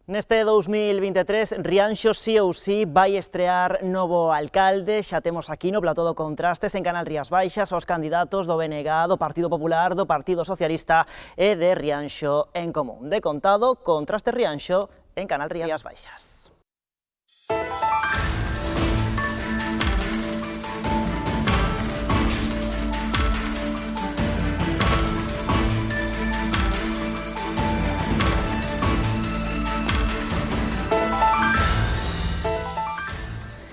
Neste 2023, Rianxo sí ou sí vai estrear novo alcalde. Xa temos aquí no plató do Contrastes en Canal Rías Baixas os candidatos do BNG, do Partido Popular, do Partido Socialista e de Rianxo en Común. De contado, Contrastes Rianxo en Canal Rías Baixas.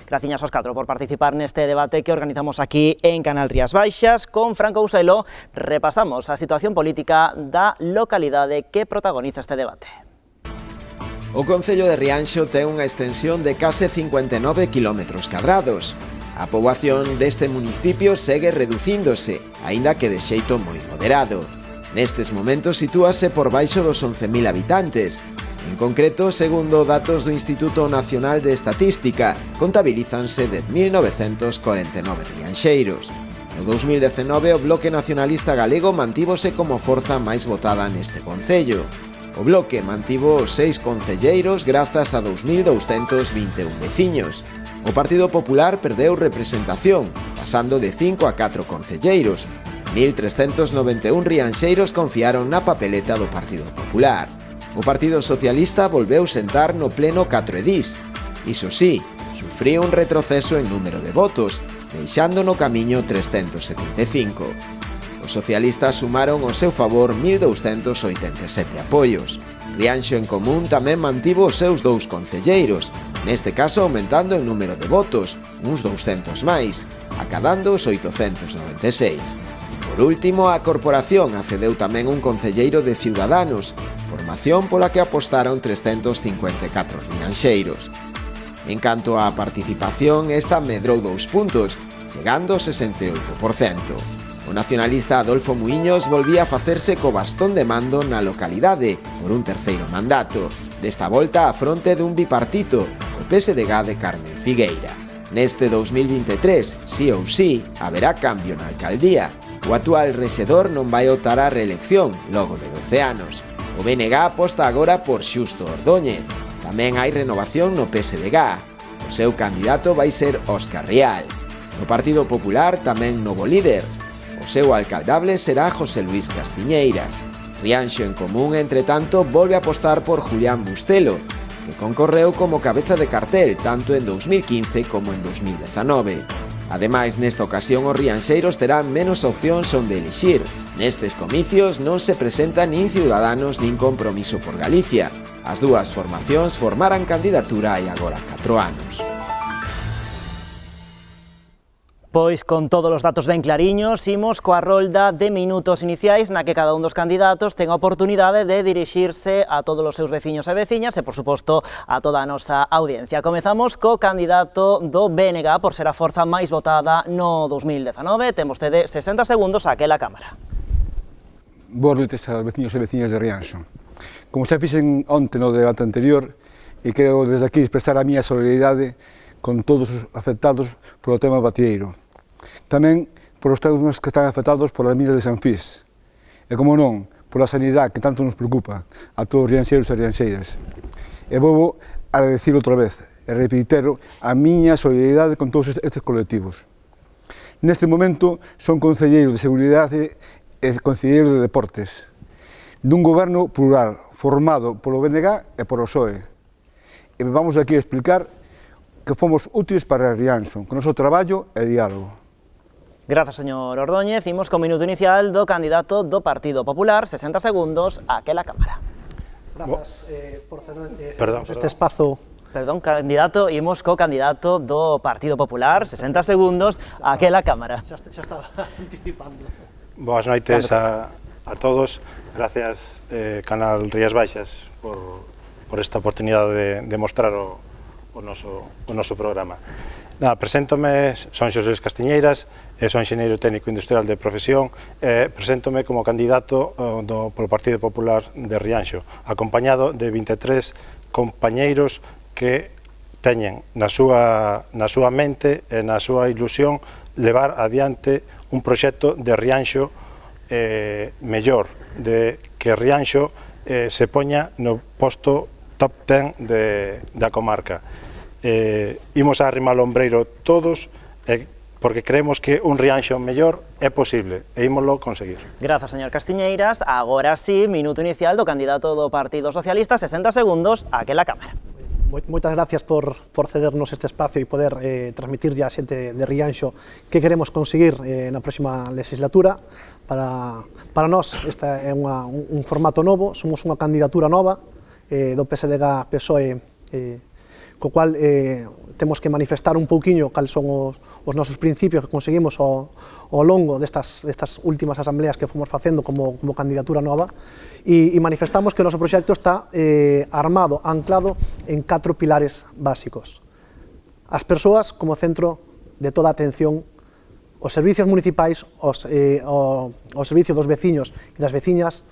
Graciñas aos 4 por participar neste debate que organizamos aquí en Canal Rías Baixas. Con Fran Couselo repasamos a situación política da localidade que protagoniza este debate. O concello de Rianxo ten unha extensión de case 59 km². A poboación deste municipio segue reducíndose, aínda que de xeito moi moderado. Nestes momentos sitúase por baixo dos 11.000 habitantes. En concreto, segundo datos do Instituto Nacional de Estatística, contabilízanse 10.949 rianxeiros. No 2019, o Bloque Nacionalista Galego mantívose como forza máis votada neste concello. O Bloque mantivo os 6 concelleiros grazas a 2.221 veciños. O Partido Popular perdeu representación, pasando de 5 a 4 concelleiros. 1.391 rianxeiros confiaron na papeleta do Partido Popular. O Partido Socialista volveu sentar no pleno 4 edís. Iso sí, sufriu un retroceso en número de votos, deixando no camiño 375. Os socialistas sumaron ao seu favor 1.287 apoios. Rianxo en Común tamén mantivo os seus 2 concelleiros, neste caso aumentando en número de votos, uns 200 máis, acadando os 896. Por último, a corporación accedeu tamén un concelleiro de Ciudadanos, formación pola que apostaron 354 rianxeiros. En canto á participación, esta medrou 2 puntos, chegando ao 68%. O nacionalista Adolfo Muiños volvía a facerse co bastón de mando na localidade por un terceiro mandato, desta volta a fronte dun bipartito, o PSDG de Carmen Figueira. Neste 2023, sí ou sí, haberá cambio na alcaldía. O actual rexedor non vai optar á reelección logo de 12 anos. O BNG aposta agora por Xusto Ordóñez. Tamén hai renovación no PSDG. O seu candidato vai ser Óscar Rial. No Partido Popular tamén novo líder. O seu alcaldable será José Luis Castiñeiras. Rianxo en Común, entre tanto, volve a apostar por Julián Bustelo, que concorreu como cabeza de cartel tanto en 2015 como en 2019. Ademais, nesta ocasión os rianxeiros terán menos opcións onde elixir. Nestes comicios non se presentan nin Ciudadanos nin Compromiso por Galicia. As dúas formacións formaran candidatura hai agora 4 anos. Pois con todos os datos ben clariños, imos coa rolda de minutos iniciais na que cada un dos candidatos ten a oportunidade de dirixirse a todos os seus veciños e veciñas e, por suposto, a toda a nosa audiencia. Comezamos co candidato do BNG por ser a forza máis votada no 2019. Ten vostede 60 segundos a aquela cámara. Boas noites aos veciños e veciñas de Rianxo. Como xa fixen onte no debate anterior, e quero desde aquí expresar a miña solidaridade con todos os afectados polo tema batieiro. Tamén por os temas que están afectados polas minas de San Fis. E, como non, pola sanidade que tanto nos preocupa a todos os rianxeiros e rianxeiras. E vou a decir outra vez, e reitero, a miña solidaridade con todos estes colectivos. Neste momento son concelleiros de Seguridade e concelleiros de Deportes, dun goberno plural, formado polo BNG e polo PSOE. E vamos aquí a explicar que fomos útiles para Rianxo, con o noso traballo e diálogo. Grazas, señor Ordóñez. Imos co minuto inicial do candidato do Partido Popular, 60 segundos, a aquela cámara. Grazas por ceder este espazo. Perdón, candidato, imos co candidato do Partido Popular, 60 segundos, a aquela cámara. Xa estaba anticipando. Boas noites a todos. Gracias, Canal Rías Baixas, por esta oportunidade de mostrar o noso programa. Preséntome, son Xosé Luis Castiñeiras, son enxeñeiro técnico industrial de profesión e preséntome como candidato polo Partido Popular de Rianxo, acompañado de 23 compañeiros que teñen na súa mente e na súa ilusión levar adiante un proxecto de Rianxo mellor, de que Rianxo se poña no posto top 10 da comarca. Imos a arrimar o ombreiro todos, porque creemos que un Rianxo mellor é posible e ímoslo conseguir. Grazas, señor Castiñeiras. Agora sí, minuto inicial do candidato do Partido Socialista, 60 segundos, aquela Cámara. Moitas gracias por cedernos este espacio e poder transmitirlle a xente de Rianxo que queremos conseguir na próxima legislatura. Para nós, esta é un formato novo, somos unha candidatura nova do PSDG-PSOE, co cual temos que manifestar un pouquiño cal son os nosos principios que conseguimos ao longo destas últimas asambleas que fomos facendo como candidatura nova, e manifestamos que o noso proxecto está armado, anclado en 4 pilares básicos. As persoas como centro de toda a atención, os servicios municipais, o servicio dos veciños e das veciñas,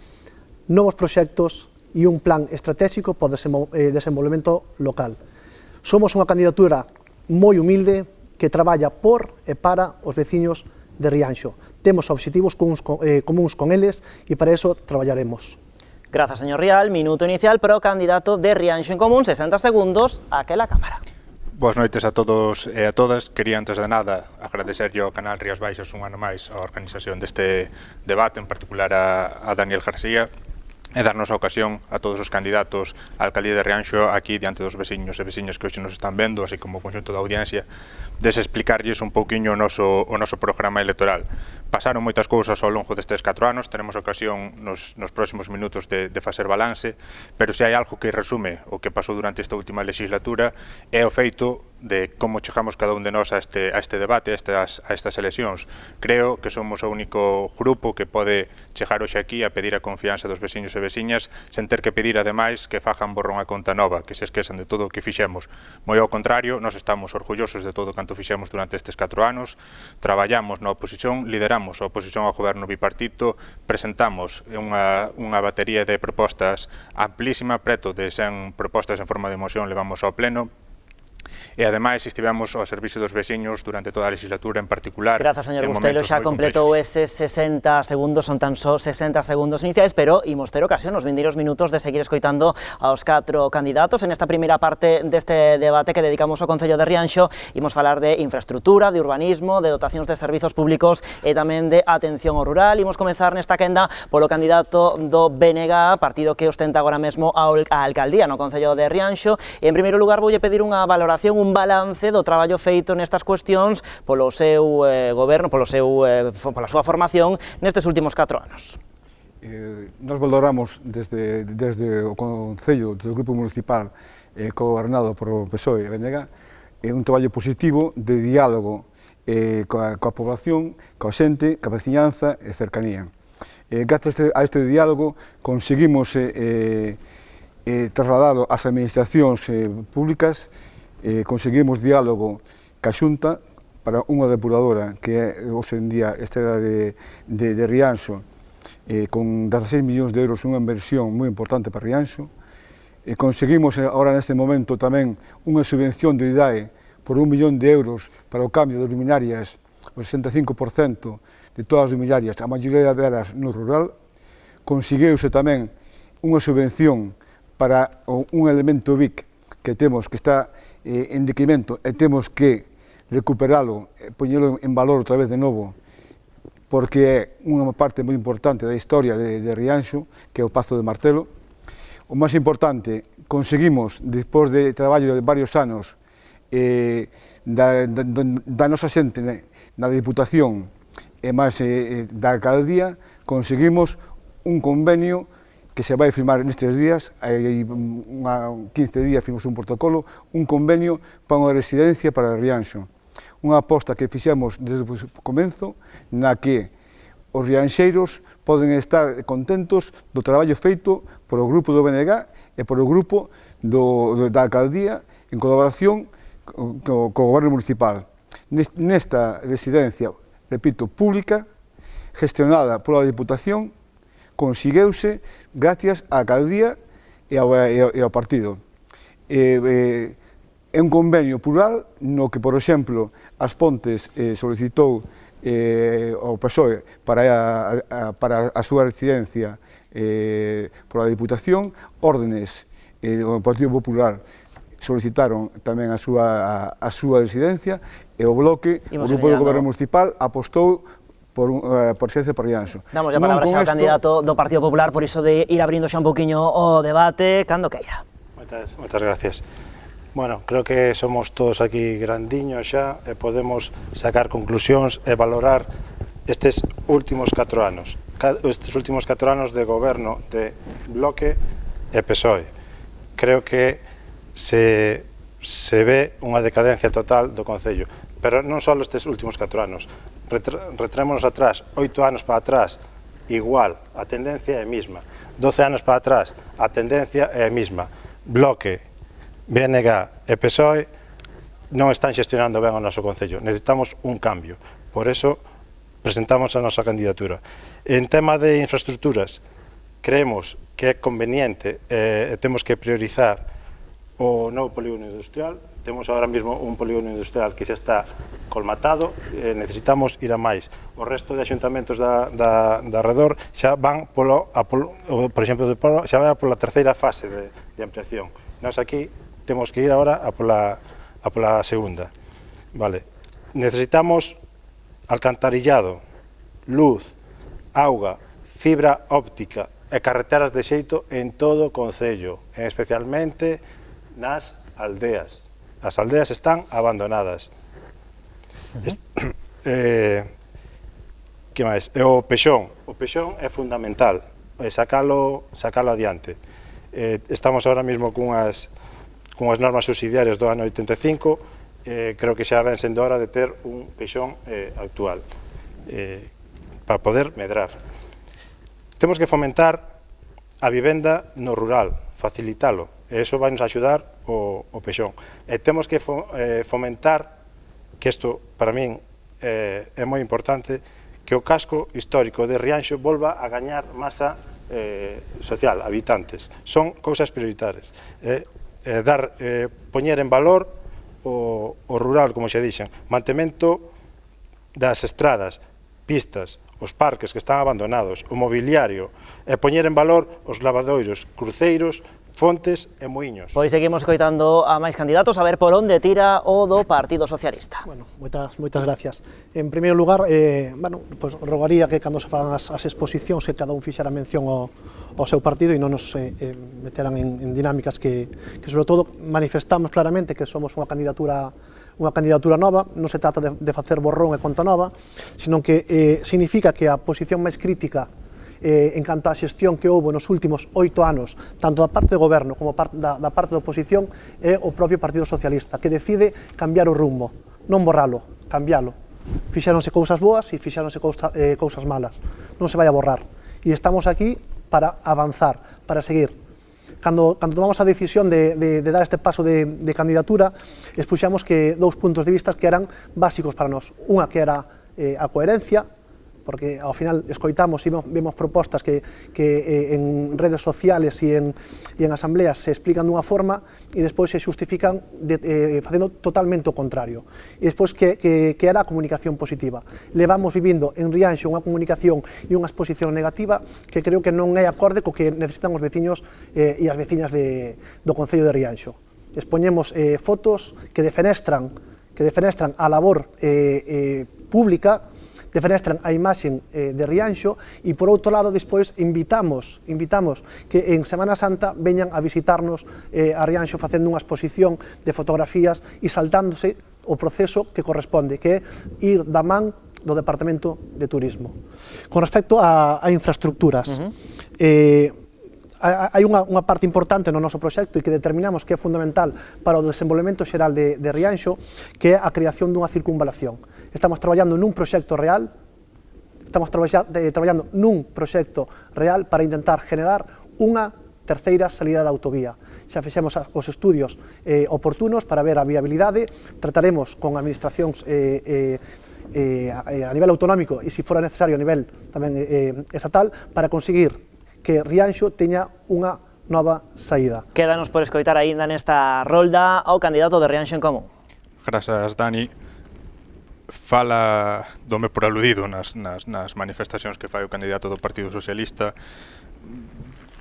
novos proxectos e un plan estratégico para o desenvolvemento local. Somos unha candidatura moi humilde que traballa por e para os veciños de Rianxo. Temos obxectivos comuns con eles e para iso traballaremos. Grazas, señor Rial. Minuto inicial para o candidato de Rianxo en Común, 60 segundos, aquela Cámara. Boas noites a todos e a todas. Quería, antes de nada, agradecerlle ao canal Rías Baixas un ano máis a organización deste debate, en particular a Daniel García, e darnos a ocasión a todos os candidatos á alcaldía de Rianxo aquí diante dos veciños e veciñas que hoxe nos están vendo, así como o conxunto da audiencia, explicarlles un pouquiño o noso programa electoral. Pasaron moitas cousas ao longo destes 4 anos, teremos ocasión nos próximos minutos de facer balance, pero se hai algo que resume o que pasou durante esta última legislatura é o feito de como chegamos cada un de nós a este debate, a estas eleccións. Creo que somos o único grupo que pode chegar hoxe aquí a pedir a confianza dos veciños e veciñas sen ter que pedir, ademais, que fajan borrón a conta nova, que se esquezan de todo o que fixemos. Moi ao contrario, nós estamos orgullosos de todo canto fixemos durante estes 4 anos, traballamos na oposición, lideramos a oposición ao goberno bipartito, presentamos unha batería de propostas amplísima, preto de 100 propostas en forma de moción levamos ao pleno, e ademais estivemos ao servicio dos veciños durante toda a legislatura, en particular. Grazas, señor Bustelo, xa completou eses 60 segundos, son tan só 60 segundos iniciais, pero imos ter ocasión nos vindeiros minutos de seguir escoitando aos 4 candidatos. En esta primeira parte deste debate que dedicamos ao Concello de Rianxo, imos falar de infraestructura, de urbanismo, de dotacións de servizos públicos e tamén de atención ao rural. Imos comezar nesta quenda polo candidato do BNG, partido que ostenta agora mesmo a alcaldía no Concello de Rianxo. E, en primeiro lugar, voulle pedir unha valoración, un balance do traballo feito nestas cuestións polo seu goberno, pola súa formación nestes últimos 4 anos. Nos valoramos desde o Concello, desde o Grupo Municipal gobernado por o PSOE e BNG, un traballo positivo de diálogo coa población, coa xente, coa veciñanza e cercanía. Gracias a este diálogo conseguimos trasladalo ás administracións públicas, conseguimos diálogo ca Xunta para unha depuradora que é hoxe en día estrela de Rianxo, con 16 millóns de euros, unha inversión moi importante para Rianxo. Conseguimos agora neste momento tamén unha subvención de IDAE por 1 millón de euros para o cambio de luminarias, o 65% de todas as luminarias, a maioría delas no rural. Conseguiuse tamén unha subvención para un elemento BIC que temos que está en decremento e temos que recuperalo, poñelo en valor outra vez de novo, porque é unha parte moi importante da historia de Rianxo, que é o Pazo de Martelo. O máis importante, conseguimos, despois de traballo de varios anos da nosa xente na Diputación e máis da alcaldía, conseguimos un convenio que se vai firmar nestes días, hai 15 días firmamos un protocolo, un convenio para unha residencia para Rianxo. Unha aposta que fixemos desde o comenzo, na que os rianxeiros poden estar contentos do traballo feito por o grupo do BNG e por o grupo da alcaldía en colaboración co goberno municipal. Nesta residencia, repito, pública, gestionada pola Diputación, consigueuse gracias á alcaldía e ao partido. É un convenio plural no que, por exemplo, As Pontes solicitou ao PSOE para a súa residencia pola Diputación órdenes e o Partido Popular solicitaron tamén a súa residencia e o Bloque, o Grupo do Goberno Municipal, apostou por Xerce por Rianxo. Damos a palabra ao candidato do Partido Popular, por iso de ir abrindo xa un poquinho o debate, cando queira. Moitas gracias. Bueno, creo que somos todos aquí grandiños xa e podemos sacar conclusións e valorar estes últimos 4 anos. Estes últimos 4 anos de goberno de Bloque e PSOE. Creo que se ve unha decadencia total do Concello, pero non só estes últimos 4 anos, retraémonos atrás, 8 anos para atrás, igual, a tendencia é a mesma, 12 anos para atrás, a tendencia é a mesma. Bloque, BNG e PSOE non están xestionando ben o noso Concello, necesitamos un cambio, por eso presentamos a nosa candidatura. En tema de infraestructuras, creemos que é conveniente e temos que priorizar o novo polígono industrial. Temos ahora mesmo un polígono industrial que xa está colmatado, necesitamos ir a máis. O resto de axuntamentos da arredor xa van por exemplo, xa vai pola terceira fase de ampliación. Nós aquí temos que ir agora a pola segunda. Vale. Necesitamos alcantarillado, luz, auga, fibra óptica e carreteras de xeito en todo o Concello, especialmente nas aldeas. As aldeas están abandonadas. Que máis? O pexón é fundamental, sacalo adiante. Estamos ahora mesmo cunhas normas subsidiarias do ano 85, creo que xa ven sendo hora de ter un pexón actual, para poder medrar. Temos que fomentar a vivenda no rural, facilitalo, e iso vai nos axudar o pexón. E temos que fomentar, que isto para min é moi importante, que o casco histórico de Rianxo volva a gañar masa social, habitantes. Son cousas prioritarias. Poñer en valor o rural, como xa dixen, mantemento das estradas, pistas, os parques que están abandonados, o mobiliario, e poñer en valor os lavadoiros, cruceiros, fontes e muiños. Pois seguimos coitando a máis candidatos, a ver por onde tira o do Partido Socialista. Bueno, moitas gracias. En primeiro lugar, pues, rogaría que cando se fagan as exposicións que cada un fixera mención ao seu partido e non nos meteran en dinámicas que sobre todo manifestamos claramente que somos unha candidatura nova. Non se trata de facer borrón e conta nova, sino que significa que a posición máis crítica en canto á xestión que houve nos últimos 8 anos, tanto da parte do goberno como da parte da oposición, é o propio Partido Socialista, que decide cambiar o rumbo, non borralo, cambialo. Fixéronse cousas boas e fixéronse cousas malas, non se vai a borrar. E estamos aquí para avanzar, para seguir. Cando tomamos a decisión de dar este paso de candidatura, expuxamos que 2 puntos de vista que eran básicos para nós. Unha que era a coherencia, porque ao final escoitamos e vemos propostas que en redes sociales e en asambleas se explican dunha forma e despois se justifican facendo totalmente o contrario. E despois que era a comunicación positiva. Levamos vivindo en Rianxo unha comunicación e unha exposición negativa que creo que non é acorde co que necesitan os veciños e as veciñas do Concello de Rianxo. Expoñemos fotos que defenestran a labor pública, defenestran a imaxen de Rianxo e, por outro lado, despois invitamos que en Semana Santa veñan a visitarnos a Rianxo facendo unha exposición de fotografías e saltándose o proceso que corresponde, que é ir da man do Departamento de Turismo. Con respecto a infraestructuras, hai unha parte importante no noso proxecto e que determinamos que é fundamental para o desenvolvemento xeral de Rianxo, que é a creación dunha circunvalación. Estamos traballando nun proxecto real, para intentar generar unha terceira salida da autovía. Xa fixemos os estudios oportunos para ver a viabilidade, trataremos con administracións a nivel autonómico e, se fora necesario, a nivel tamén estatal, para conseguir que Rianxo teña unha nova saída. Quédanos por escoitar aínda nesta rolda ao candidato de Rianxo en Común. Grazas, Dani. Fala, dome por aludido nas manifestacións que fai o candidato do Partido Socialista.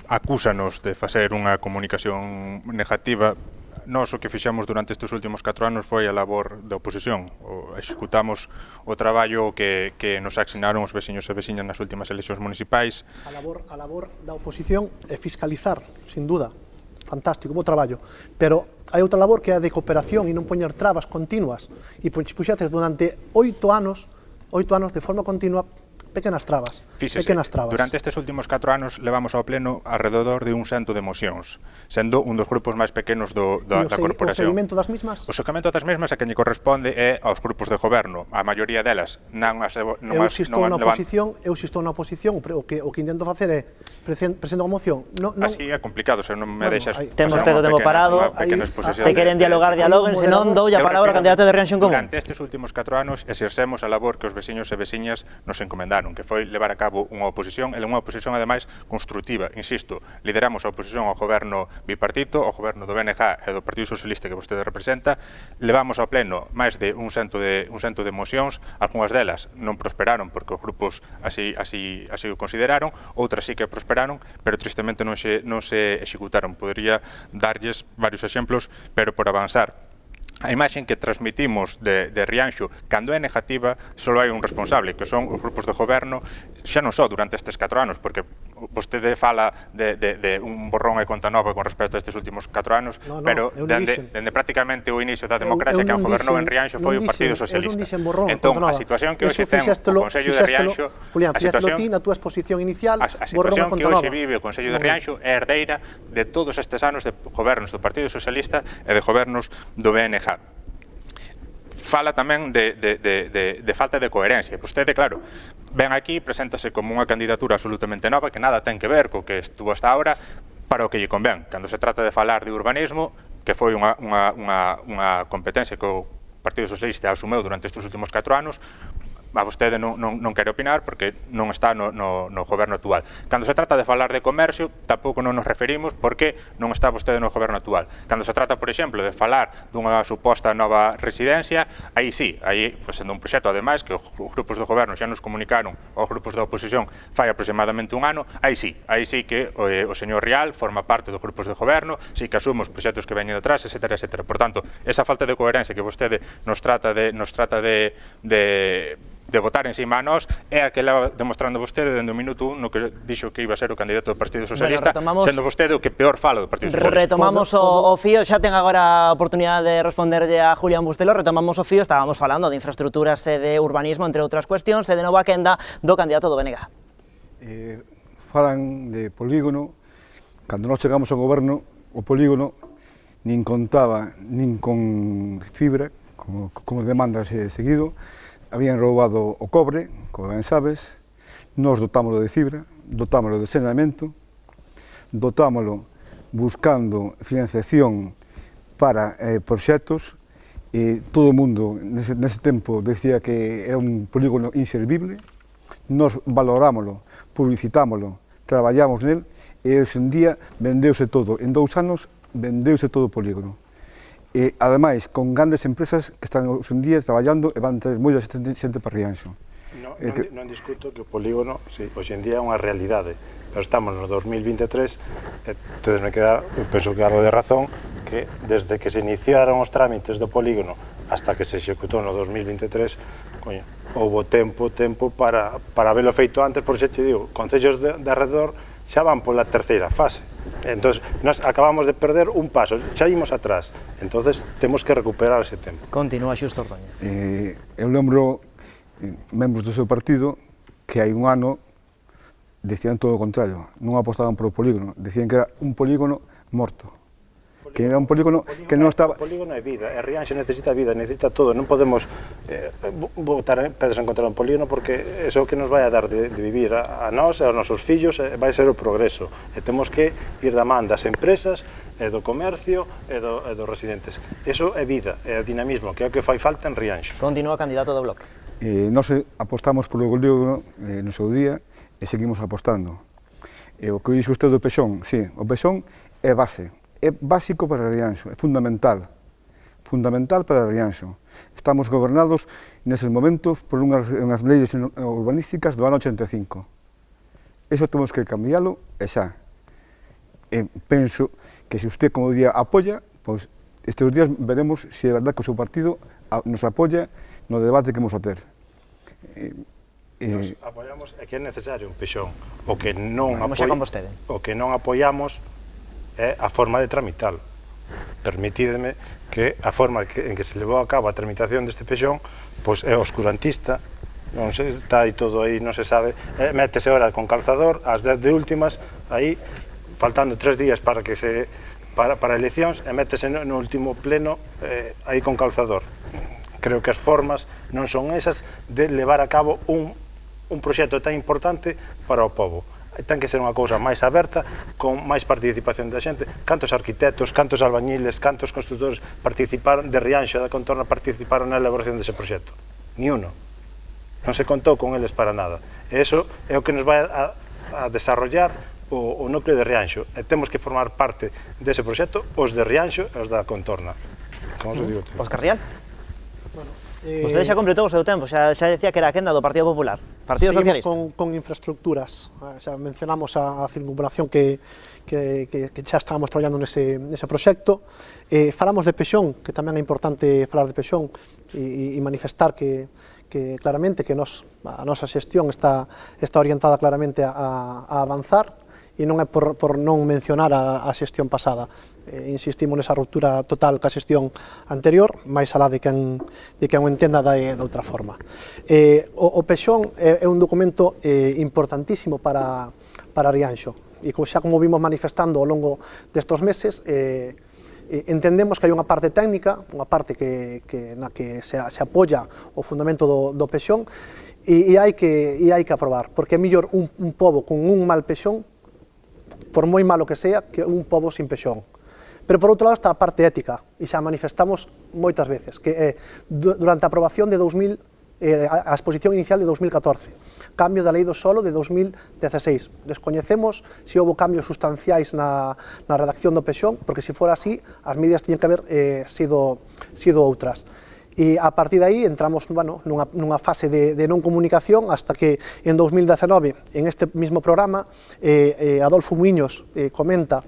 acúsanos de facer unha comunicación negativa. Nós o que fixemos durante estes últimos 4 anos foi a labor da oposición. Executamos o traballo que nos asignaron os veciños e veciñas nas últimas eleccións municipais. A labor da oposición é fiscalizar, sin duda. Fantástico, bo traballo. Pero hai outra labor que é a de cooperación e non poñer trabas continuas. E puxates durante 8 anos de forma continua pequenas trabas. Fíxese, pequenas trabas. Durante estes últimos 4 anos levamos ao pleno alrededor de 100 de mocións, sendo un dos grupos máis pequenos da corporación. O seguimento das mismas? O seguimento das mesmas a quen lle corresponde é aos grupos de goberno. A maioría delas eu existo na oposición, o que intento facer é presento unha moción. Así é complicado, se non me deixas... Temos todo o tempo parado, se queren dialogar, dialoguen, se non dou a palabra ao candidato de Rianxo en Común. Durante estes últimos 4 anos exercemos a labor que os veciños e veciñas nos encomendaron, que foi levar a cabo unha oposición, e unha oposición ademais constructiva. Insisto, lideramos a oposición ao goberno bipartito, ao goberno do BNG e do Partido Socialista que vostede representa, levamos ao pleno máis de un cento de mocións, algunhas delas non prosperaron porque os grupos así o consideraron, outras sí que prosperaron, pero tristemente non se executaron. Podería darlles varios exemplos, pero por avanzar. A imaxe que transmitimos de Rianxo, cando é negativa, só hai un responsable, que son os grupos de goberno, xa non só durante estes 4 anos, porque vostede fala de un borrón e conta nova con respecto a estes últimos 4 anos, pero dende prácticamente o inicio da democracia que gobernou en Rianxo foi o Partido Socialista. Entón, a situación que hoxe ten o Consello de Rianxo, a situación que hoxe vive o Consello de Rianxo é herdeira de todos estes anos de gobernos do Partido Socialista e de gobernos do BNG. Fala tamén de falta de coherencia. Vostede, claro, ven aquí, preséntase como unha candidatura absolutamente nova que nada ten que ver co que estuvo hasta ahora para o que lle convén. Cando se trata de falar de urbanismo, que foi unha competencia que o Partido Socialista asumeu durante estes últimos 4 anos, a vostede non quere opinar porque non está no goberno actual. Cando se trata de falar de comercio, tampouco non nos referimos porque non está vostede no goberno actual. Cando se trata, por exemplo, de falar dunha suposta nova residencia, aí sí, aí, sendo un proxecto, ademais, que os grupos do goberno xa nos comunicaron aos grupos da oposición fai aproximadamente un ano, aí sí que o señor Rial forma parte dos grupos de goberno, sí que asume os proxectos que veñen detrás, etc. Por tanto, esa falta de coherencia que vostede nos trata de votar encima a nós é a que leva demostrando vostede dende o minuto 1 no que dixo que iba a ser o candidato do Partido Socialista, sendo vostede o que peor fala do Partido Socialista. Retomamos o fío, xa ten agora a oportunidade de responderlle a Julián Bustelo, retomamos o fío, estábamos falando de infraestructuras e de urbanismo, entre outras cuestións, e de nova quenda do candidato do BNG. Falan de polígono, cando nós chegamos ao goberno, o polígono nin contaba nin con fibra, como demandas seguido, habían roubado o cobre, como ben sabes, nos dotámoslo de fibra, dotámoslo de saneamento, dotámoslo buscando financiación para proxectos, e todo o mundo nese tempo decía que é un polígono inservible, nos valorámoslo, publicitámoslo, traballamos nel, e hoxe en día vendeuse todo, en 2 anos vendeuse todo o polígono. E, ademais, con grandes empresas que están hoxe en día traballando e van traer moita xente para Rianxo. Non discuto que o polígono, hoxe en día é unha realidade, pero estamos no 2023, entonces me queda, penso que algo de razón, que desde que se iniciaron os trámites do polígono hasta que se executou no 2023, houve tempo para velo feito antes, por xa te digo, concellos de arredor xa van pola terceira fase. Entón, nós acabamos de perder un paso, xa imos atrás, entón temos que recuperar ese tempo. Continúa Xusto Ordóñez. Eu lembro, membros do seu partido, que hai un ano decían todo o contrario, non apostaban por o polígono, decían que era un polígono morto. Que era un polígono que non estaba... O polígono é vida, e Rianxo necesita vida, necesita todo, non podemos botar pedras en contra do polígono porque é o que nos vai a dar de vivir a nós e aos nosos fillos, vai ser o progreso, e temos que ir da man das empresas e do comercio e dos residentes. Eso é vida, é dinamismo, que é o que fai falta en Rianxo. Continúa candidato do Bloque. Nós apostamos polo polígono no seu día e seguimos apostando. O que dixo usted do Pexón, sí, o Pexón é base. É básico para Rianxo, é fundamental para Rianxo. Estamos gobernados neses momentos por unhas leyes urbanísticas do ano 85. Eso temos que cambiálo e xa. penso que se usted, como día, apoya, pois estes días veremos se é verdad que o seu partido nos apoia no debate que vamos a ter. Nos apoiamos é que é necesario un pexón. O que non apoiamos é a forma de tramitar. Permitídeme que a forma en que se levou a cabo a tramitación deste pexón pois é oscurantista, non se está aí todo aí, non se sabe, métese ahora con calzador ás 10 de últimas, aí faltando 3 días para eleccións, e métese no último pleno aí con calzador. Creo que as formas non son esas de levar a cabo un proxecto tan importante para o povo. Ten que ser unha cousa máis aberta, con máis participación da xente. Cantos arquitectos, cantos albañiles, cantos constructores participaron, de Rianxo, da contorna, participaron na elaboración dese proxecto? Ni uno. Non se contou con eles para nada. E iso é o que nos vai a desarrollar o núcleo de Rianxo. E temos que formar parte dese proxecto os de Rianxo e os da contorna. Como se digo? Óscar Rial? Vostede xa completou o seu tempo, xa decía que era a quenda do Partido Popular, Partido Socialista. Seguimos con infraestructuras, xa mencionamos a circunvalación que xa estábamos traballando nese proxecto. Falamos de pexón, que tamén é importante falar de pexón e manifestar que claramente que a nosa xestión está orientada claramente a avanzar, e non é por non mencionar a xestión pasada. Insistimos nesa ruptura total ca xestión anterior, máis alá de quen o entenda de outra forma. O pexón é un documento importantísimo para Rianxo, e xa como vimos manifestando ao longo destos meses, entendemos que hai unha parte técnica, unha parte na que se apoia o fundamento do pexón, e hai que aprobar, porque é mellor un pobo con un mal pexón, por moi malo que sea, que un pobo sin pexón. Pero por outro lado está a parte ética, e xa manifestamos moitas veces, que durante a aprobación de a exposición inicial de 2014, cambio da lei do solo de 2016. Descoñecemos se houve cambios sustanciais na redacción do pexón, porque se fora así, as medidas tiñen que haber sido outras. E a partir de aí entramos nunha fase de non comunicación hasta que en 2019, en este mismo programa, Adolfo Muiños comenta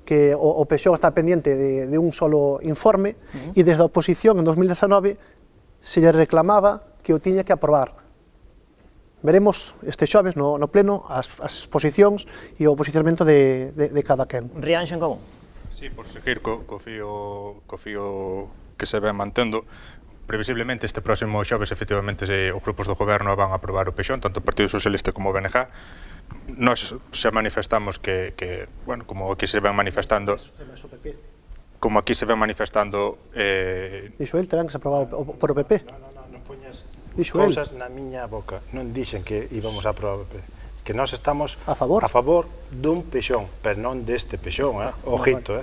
que o pexón está pendiente de un solo informe, e desde a oposición en 2019 se lle reclamaba que o tiña que aprobar. Veremos este xoves no pleno as exposicións e o posicionamento de cada quen. Rianxo en común? Sí, por seguir co fío que se ven mantendo, previsiblemente este próximo xoves efectivamente os grupos do goberno van a aprobar o pexón, tanto o Partido Socialista como o BNG. Nos xa manifestamos que como aquí se ven manifestando Dixo el, terán que se aprobar por o PP. Non poñas cousas na miña boca. Non dixen que íbamos a aprobar o PP. Que nós estamos a favor dun pexón, pero non deste pexón, ojito,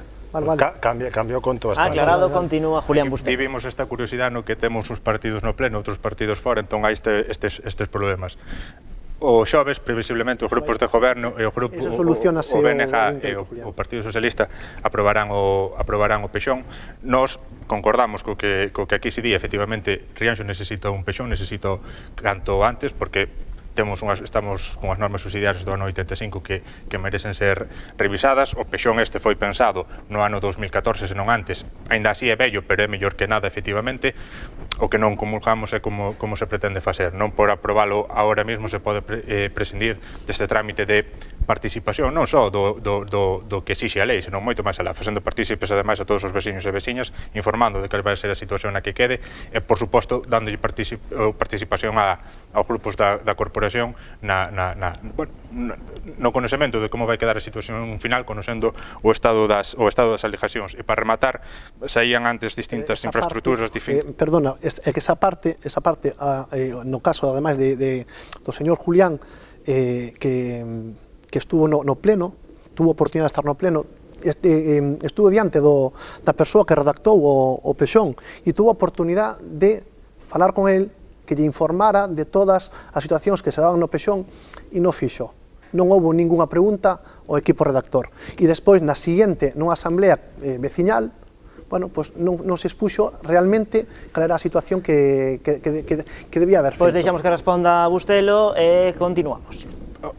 cambia o conto bastante. Aclarado, continúa Julián Bustelo. Vivimos esta curiosidade no que temos uns partidos no pleno, outros partidos fora, entón hai estes problemas. O xoves, previsiblemente, os grupos de goberno e o grupo o BNG e o Partido Socialista aprobarán o pexón. Nós concordamos co que aquí se di, efectivamente, Rianxo necesita un pexón, necesita canto antes, porque estamos con as normas subsidiarias do ano 85 que merecen ser revisadas. O pexón este foi pensado no ano 2014, senón antes. Ainda así é bello, pero é mellor que nada, efectivamente. O que non comulgamos é como se pretende facer. Non por aprobalo agora mesmo se pode prescindir deste trámite de participación, non só do que exixe a lei, senón moito máis alá, facendo partícipes ademais a todos os veciños e veciñas, informando de que vai ser a situación na que quede e, por suposto, dándolle participación aos grupos da corporación no conocemento de como vai quedar a situación final, conocendo o estado das alegacións. E para rematar, saían antes distintas infraestructuras diferentes. Perdona, é que esa parte no caso, ademais do señor Julián, que estuvo no pleno, tuvo oportunidade de estar no pleno, estuvo diante da persoa que redactou o pexón e tuvo oportunidade de falar con el, que lle informara de todas as situacións que se daban no pexón, e non fixo. Non houve ningunha pregunta ao equipo redactor. E despois, na seguinte, nunha asamblea veciñal, non se expuxo realmente cal era a situación que debía haber feito. Pois deixamos que responda a Bustelo e continuamos.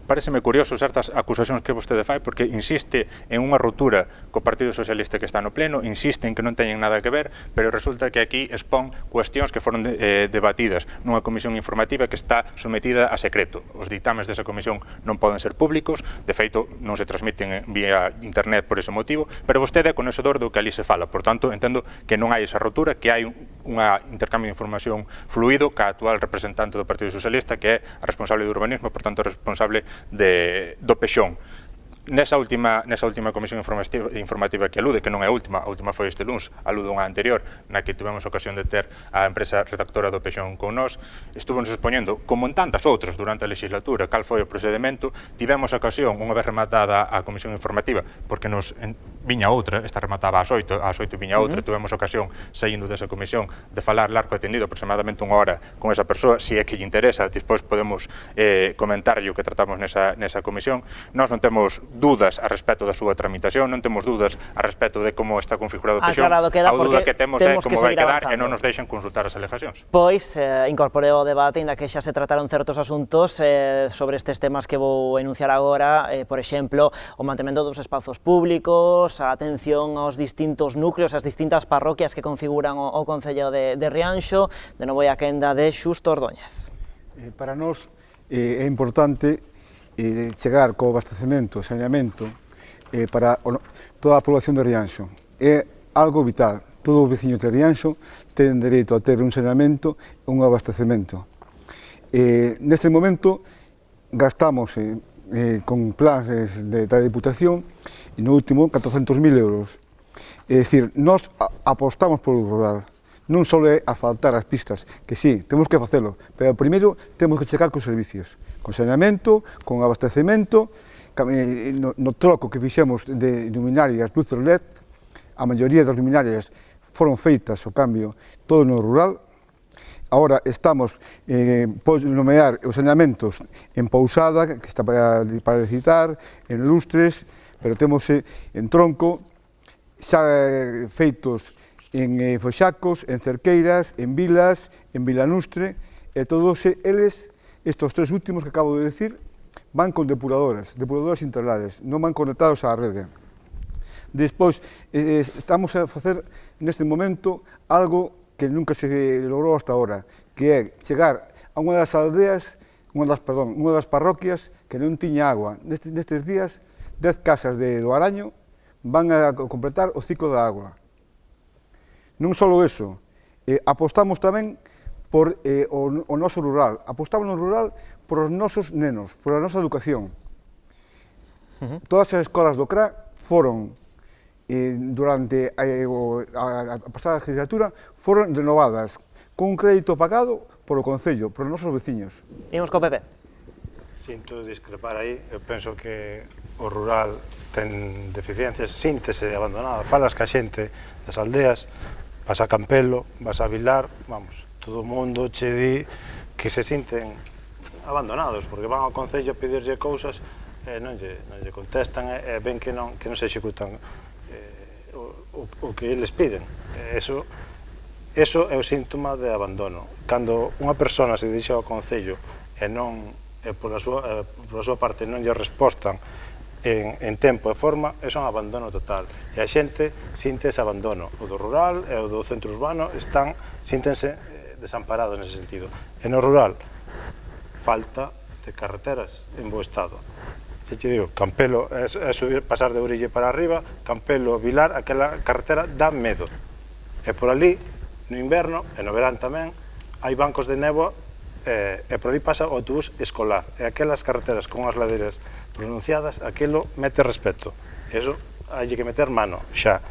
pareceme curioso certas acusacións que vostede fai, porque insiste en unha ruptura co Partido Socialista que está no pleno, insiste en que non teñen nada que ver, pero resulta que aquí expón cuestións que foron debatidas nunha comisión informativa que está sometida a secreto. Os dictames desa comisión non poden ser públicos, de feito non se transmiten vía internet por ese motivo, pero vostede é conocedor do que ali se fala, por tanto entendo que non hai esa ruptura, que hai un intercambio de información fluido ca actual representante do Partido Socialista, que é a responsable de urbanismo, por tanto responsable do Pexón. Nesa última comisión informativa que alude, que non é a última foi este luns, alude unha anterior, na que tivemos ocasión de ter a empresa redactora do Pexón con nós, estuvo nos expoñendo, como en tantas outras durante a legislatura, cal foi o procedimento. Tivemos ocasión, unha vez rematada a comisión informativa, porque nos viña outra, esta remataba ás 8 viña outra, tivemos ocasión, saindo desa comisión, de falar largo e tendido, aproximadamente unha hora, con esa persoa, se é que lle interesa, despois podemos comentarlle o que tratamos nesa comisión. Nós non temos dudas a respecto da súa tramitación, non temos dudas a respecto de como está configurado o Pexón. A dúda que temos é como vai quedar e non nos deixan consultar as alegacións. Pois, incorporei ao debate, inda que xa se trataron certos asuntos sobre estes temas que vou enunciar agora, por exemplo, o mantemento dos espazos públicos, a atención aos distintos núcleos, as distintas parroquias que configuran o Concello de Rianxo. De novo a quenda de Xusto Ordóñez. Para nós é importante chegar co abastecemento e saneamento para toda a población de Rianxo. É algo vital. Todos os veciños de Rianxo ten dereito a ter un saneamento e un abastecemento. Neste momento gastamos con plans da Diputación e no último 400.000 euros. É dicir, nós apostamos polo rural. Non só é asfaltar as pistas, que sí, temos que facelo, pero primeiro temos que checar cos servicios, con saneamento, con abastecemento. No troco que fixemos de luminarias luces LED, a maioría das luminarias foron feitas o cambio todo no rural. Agora estamos por nomear os saneamentos en Pousada, que está para licitar, en Lustres, pero temos en Tronco, xa feitos en Foxacos, en Cerqueiras, en Vilas, en Vilanustre, e todos eles, estes tres últimos que acabo de decir, van con depuradoras instaladas, non van conectados á rede. Despois, estamos a facer neste momento algo que nunca se logrou hasta ahora, que é chegar a unha das aldeas, unha das parroquias que non tiña agua. Nestes días, 10 casas do Araño van a completar o ciclo da agua. Non só eso, apostamos tamén por o noso rural, apostamos no rural por os nosos nenos, por a nosa educación. Todas as escolas do CRA foron, durante a pasada legislatura, foron renovadas con un crédito pagado por o Concello, por os nosos veciños. Imos co PP. Sinto discrepar aí, eu penso que o rural ten deficiencias, síntese abandonada, falas ca xente das aldeas, vas a Campelo, vas a Vilar, vamos, todo o mundo che di que se sinten abandonados, porque van ao Concello a pedirlle cousas e non lle contestan e ven que non se executan o que eles piden. Eso é o síntoma de abandono. Cando unha persona se dirixe ao Concello e por a súa parte non lle respostan en tempo e forma, é un abandono total. E a xente sinte ese abandono. O do rural e o do centro urbano síntense desamparados nese sentido. E no rural, falta de carreteras en bo estado. Xe te digo, Campelo é subir, pasar de Ourille para arriba, Campelo, Vilar, aquela carretera dá medo. E por ali, no inverno, e no verán tamén, hai bancos de néboa e por ali pasa o autobús escolar. E aquelas carreteras con as ladeiras pronunciadas, aquilo mete respeto. Eso hai que meter mano, xa.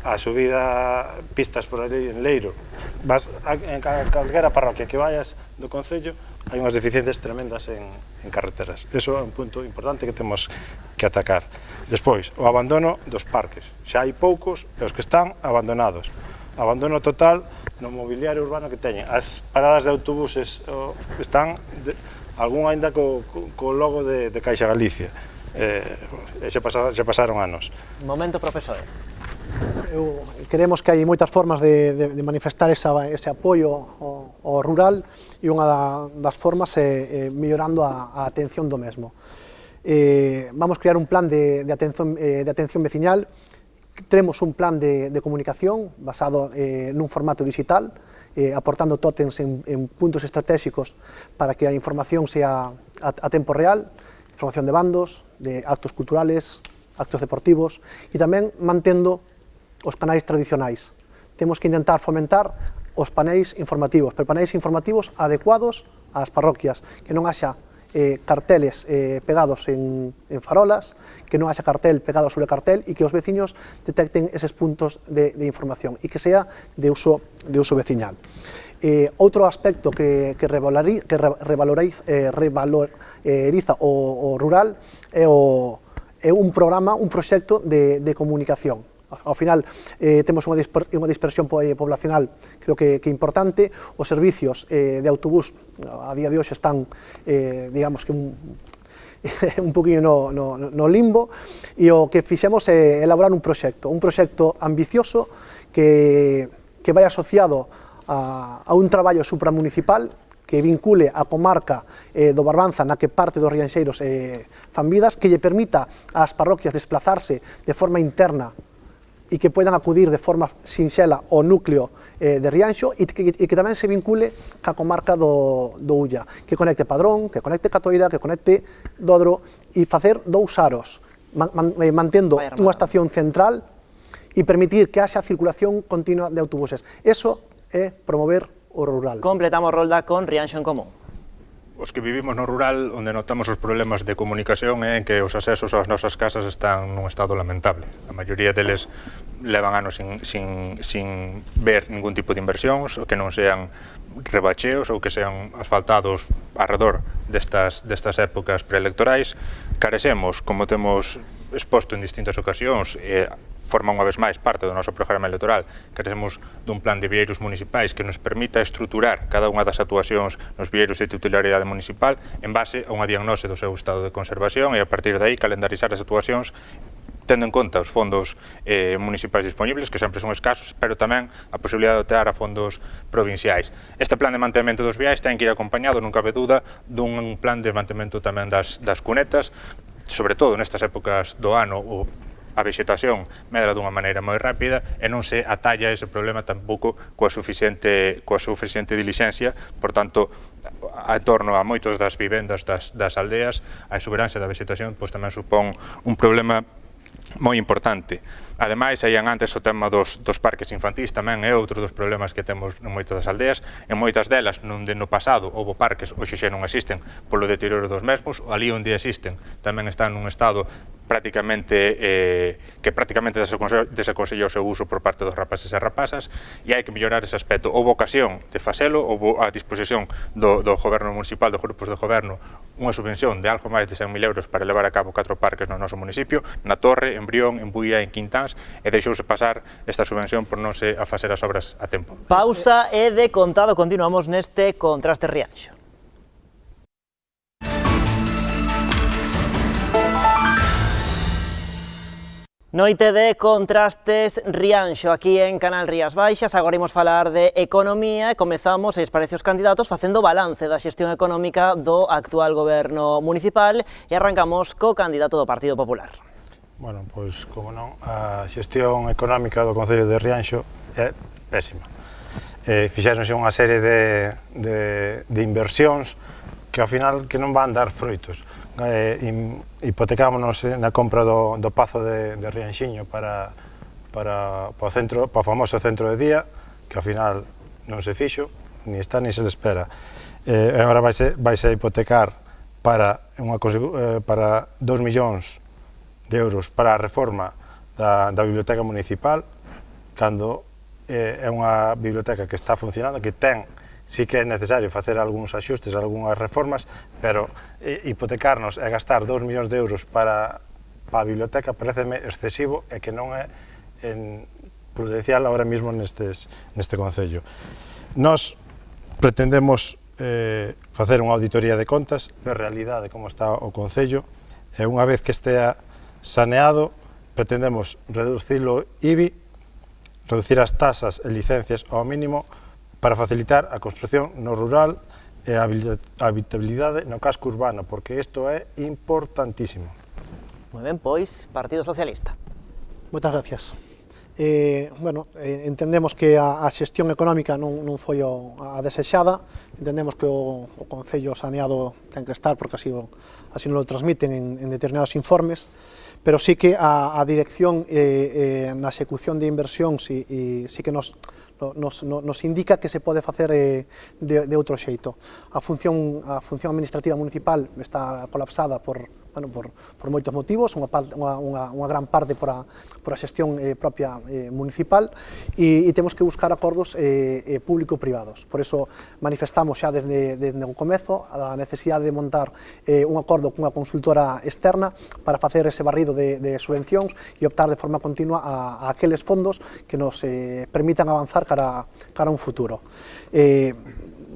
A subida, pistas por ali en Leiro, vas en calquera parroquia que vayas do Concello, hai unhas deficiencias tremendas en carreteras. Eso é un punto importante que temos que atacar. Despois, o abandono dos parques. Xa hai poucos, e os que están abandonados. Abandono total no mobiliario urbano que teñen. As paradas de autobuses están, algún ainda co logo de Caixa Galicia. Xa pasaron anos. Momento, profesor. Creemos que hai moitas formas de manifestar ese apoio ao rural e unha das formas é mellorando a atención do mesmo. Vamos crear un plan de atención veciñal. Temos un plan de comunicación basado nun formato digital, aportando tótems en puntos estratégicos para que a información sea a tempo real, información de bandos, de actos culturales, actos deportivos e tamén mantendo os canais tradicionais. Temos que intentar fomentar os paneis informativos, pero paneis informativos adecuados ás parroquias, que non haxa carteles pegados en farolas, que non haxa cartel pegado sobre cartel e que os veciños detecten eses puntos de información e que sea de uso veciñal. Outro aspecto que revaloriza o rural é un programa, un proxecto de comunicación. Ao final, temos unha dispersión poblacional, creo que importante. Os servicios de autobús a día de hoxe están, digamos que un poquinho no limbo, e o que fixemos é elaborar un proxecto ambicioso que vai asociado a un traballo supramunicipal que vincule a comarca do Barbanza na que parte dos rianxeiros fan vidas, que lle permita ás parroquias desplazarse de forma interna e que poidan acudir de forma sinxela ao núcleo de Rianxo e que tamén se vincule ca comarca do Ulla, que conecte Padrón, que conecte Catoira, que conecte Dodro e facer 2 aros, mantendo unha estación central e permitir que haxa circulación continua de autobuses. Eso é promover o rural. Completamos rolda con Rianxo en Común. Os que vivimos no rural, onde notamos os problemas de comunicación é que os accesos ás nosas casas están nun estado lamentable. A maioría deles levan anos sin ver ningún tipo de inversións, ou que non sean rebacheos ou que sean asfaltados alrededor destas épocas preelectorais. Carecemos, como temos exposto en distintas ocasións, forma unha vez máis parte do noso programa electoral, carecemos dun plan de vieiros municipais que nos permita estruturar cada unha das actuacións nos vieiros de titularidade municipal en base a unha diagnose do seu estado de conservación e a partir de aí calendarizar as actuacións tendo en conta os fondos municipais disponibles, que sempre son escasos, pero tamén a posibilidade de optar a fondos provinciais. Este plan de mantemento dos viais ten que ir acompañado, non cabe dúda, dun plan de mantemento tamén das cunetas, sobre todo nestas épocas do ano a vegetación medra dunha maneira moi rápida e non se atalla ese problema tampouco coa suficiente dilixencia. Por tanto, en torno a moitos das vivendas das aldeas, a exuberancia da vegetación tamén supón un problema moi importante. Ademais, saían antes o tema dos parques infantís, tamén é outro dos problemas que temos en moitas das aldeas. En moitas delas, onde no pasado houve parques, hoxe xa non existen polo deterioro dos mesmos, ali onde existen tamén están nun estado que prácticamente desaconsella o seu uso por parte dos rapaces e rapazas, e hai que mellorar ese aspecto. Houve ocasión de facelo, houve a disposición do goberno municipal, dos grupos de goberno, unha subvención de algo máis de 100.000 euros para levar a cabo 4 parques no noso municipio, na Torre, en Brión, en Buía e en Quintáns, e deixouse pasar esta subvención por non se a facer as obras a tempo. Pausa e de contado continuamos neste Contraste Rianxo. Noite de Contrastes Rianxo, aquí en Canal Rías Baixas. Agora imos falar de economía e comezamos, se lles parece os candidatos, facendo balance da xestión económica do actual goberno municipal e arrancamos co candidato do Partido Popular. Bueno, pois, como non, a xestión económica do Concello de Rianxo é pésima. Fixéronse unha serie de inversións que ao final que non van dar froitos. Hipotecámonos na compra do Pazo de Rianxiño para o famoso centro de día, que ao final non se fixo, ni está ni se le espera. Agora vaise hipotecar para 2 millóns de euros para a reforma da biblioteca municipal, cando é unha biblioteca que está funcionando, que sí que é necesario facer algúns axustes, algunhas reformas, pero hipotecarnos e gastar 2 millóns de euros para a biblioteca pareceme excesivo e que non é prudencial ahora mesmo neste Concello. Nos pretendemos facer unha auditoría de contas, ver realidade como está o Concello, e unha vez que estea saneado, pretendemos reducir o IBI, reducir as tasas e licencias ao mínimo para facilitar a construción no rural e a habitabilidade no casco urbano, porque isto é importantísimo. Moi ben, pois, Partido Socialista. Moitas gracias. Entendemos que a xestión económica non foi a desexada, entendemos que o Concello saneado ten que estar, porque así non lo transmiten en determinados informes, pero sí que a dirección na execución de inversións sí que nos indica que se pode facer de outro xeito. A función administrativa municipal está colapsada por moitos motivos, unha gran parte por a xestión propia municipal, e temos que buscar acordos público-privados. Por iso manifestamos xa desde o comezo a necesidade de montar un acordo cunha consultora externa para facer ese barrido de subvencións e optar de forma continua a aqueles fondos que nos permitan avanzar cara a un futuro.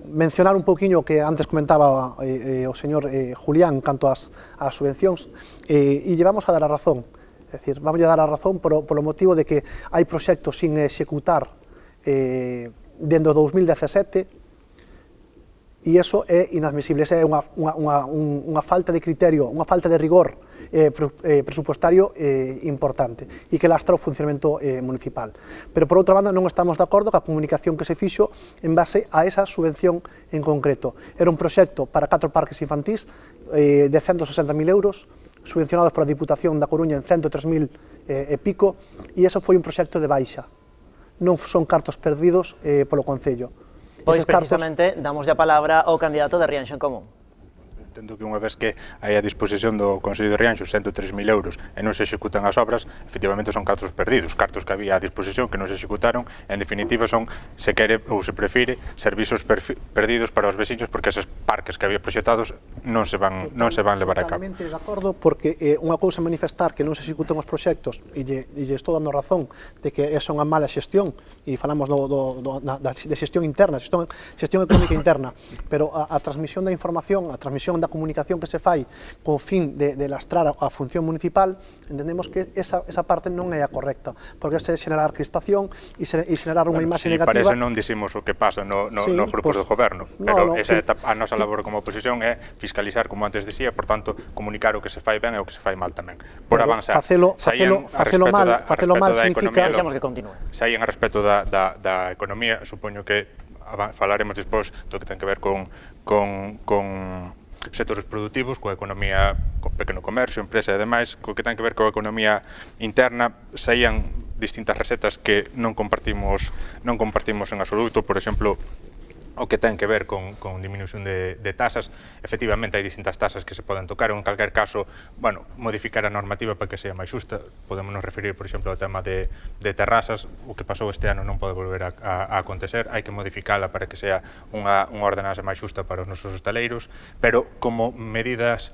Mencionar un pouquiño que antes comentaba o señor Julián canto ás subvencións, e llevamos a dar a razón, é dicir, vamos a dar a razón polo motivo de que hai proxectos sin executar dende o 2017, e iso é inadmisible, é unha falta de criterio, unha falta de rigor presupuestario importante e que lastra o funcionamento municipal. Pero, por outra banda, non estamos de acordo ca comunicación que se fixo en base a esa subvención en concreto. Era un proxecto para 4 parques infantís de 160.000 euros, subvencionados pola Diputación da Coruña en 103.000 e pico, e eso foi un proxecto de baixa. Non son cartos perdidos polo Concello. Pois precisamente damos a palabra ao candidato de Rianxo en Común. Entendo que unha vez que hai a disposición do Consello de Rianxo 103.000 euros e non se executan as obras, efectivamente son cartos perdidos, cartos que había a disposición que non se executaron, en definitiva son, se quere ou se prefire, servizos perdidos para os veciños, porque eses parques que había proxectados non se van levar a cabo. Totalmente de acordo, porque unha cousa é manifestar que non se executan os proxectos e lle estou dando razón de que é unha mala xestión, e falamos de xestión interna, xestión económica interna, pero a transmisión da información, a transmisión da comunicación que se fai co fin de lastrar a función municipal, entendemos que esa parte non é a correcta, porque é xenerar crispación e xenerar unha imaxe negativa. Parece non dicimos o que pasa no grupos do goberno, pero a nosa labor como oposición é fiscalizar, como antes dicía, por tanto, comunicar o que se fai ben e o que se fai mal tamén. Por avanzar, facelo mal significa que continúe. Saían a respecto da economía, supoño que falaremos despois do que ten que ver con sectores productivos, coa economía, co pequeno comercio, empresa e demais, co que ten que ver coa economía interna, saían distintas recetas que non compartimos en absoluto. Por exemplo, o que ten que ver con diminución de tasas. Efectivamente, hai distintas tasas que se poden tocar, en calquer caso, modificar a normativa para que sea máis xusta. Podemos nos referir, por exemplo, ao tema de terrazas. O que pasou este ano non pode volver a acontecer, hai que modificala para que sea unha ordenanza máis xusta para os nosos hostaleiros, pero como medidas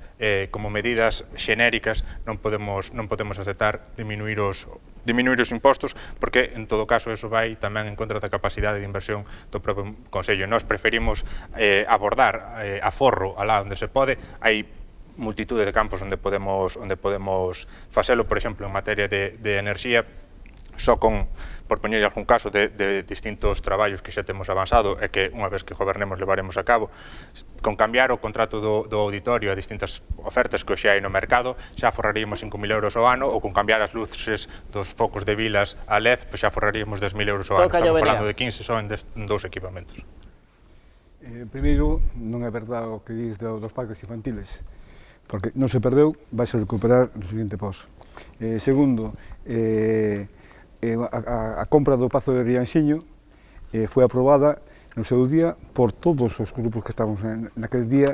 xenéricas non podemos aceptar diminuir os impostos, porque en todo caso eso vai tamén en contra da capacidade de inversión do propio Concello. Nós preferimos abordar aforro alá onde se pode. Hai multitude de campos onde podemos facelo, por exemplo, en materia de enerxía, só por poñer algún caso de distintos traballos que xa temos avanzado e que unha vez que gobernemos levaremos a cabo, con cambiar o contrato do auditorio a distintas ofertas que xa hai no mercado, xa aforraríamos 5.000 euros ao ano, ou con cambiar as luces dos focos de vilas a LED, xa aforraríamos 10.000 euros ao ano. Estamos falando de 15 só en 2 equipamentos. Primeiro, non é verdade o que diz dos parques infantiles, porque non se perdeu, vai se recuperar no seguinte pos. Segundo, a compra do Pazo de Rianxiño foi aprobada no seu día por todos os grupos que estamos naquele día.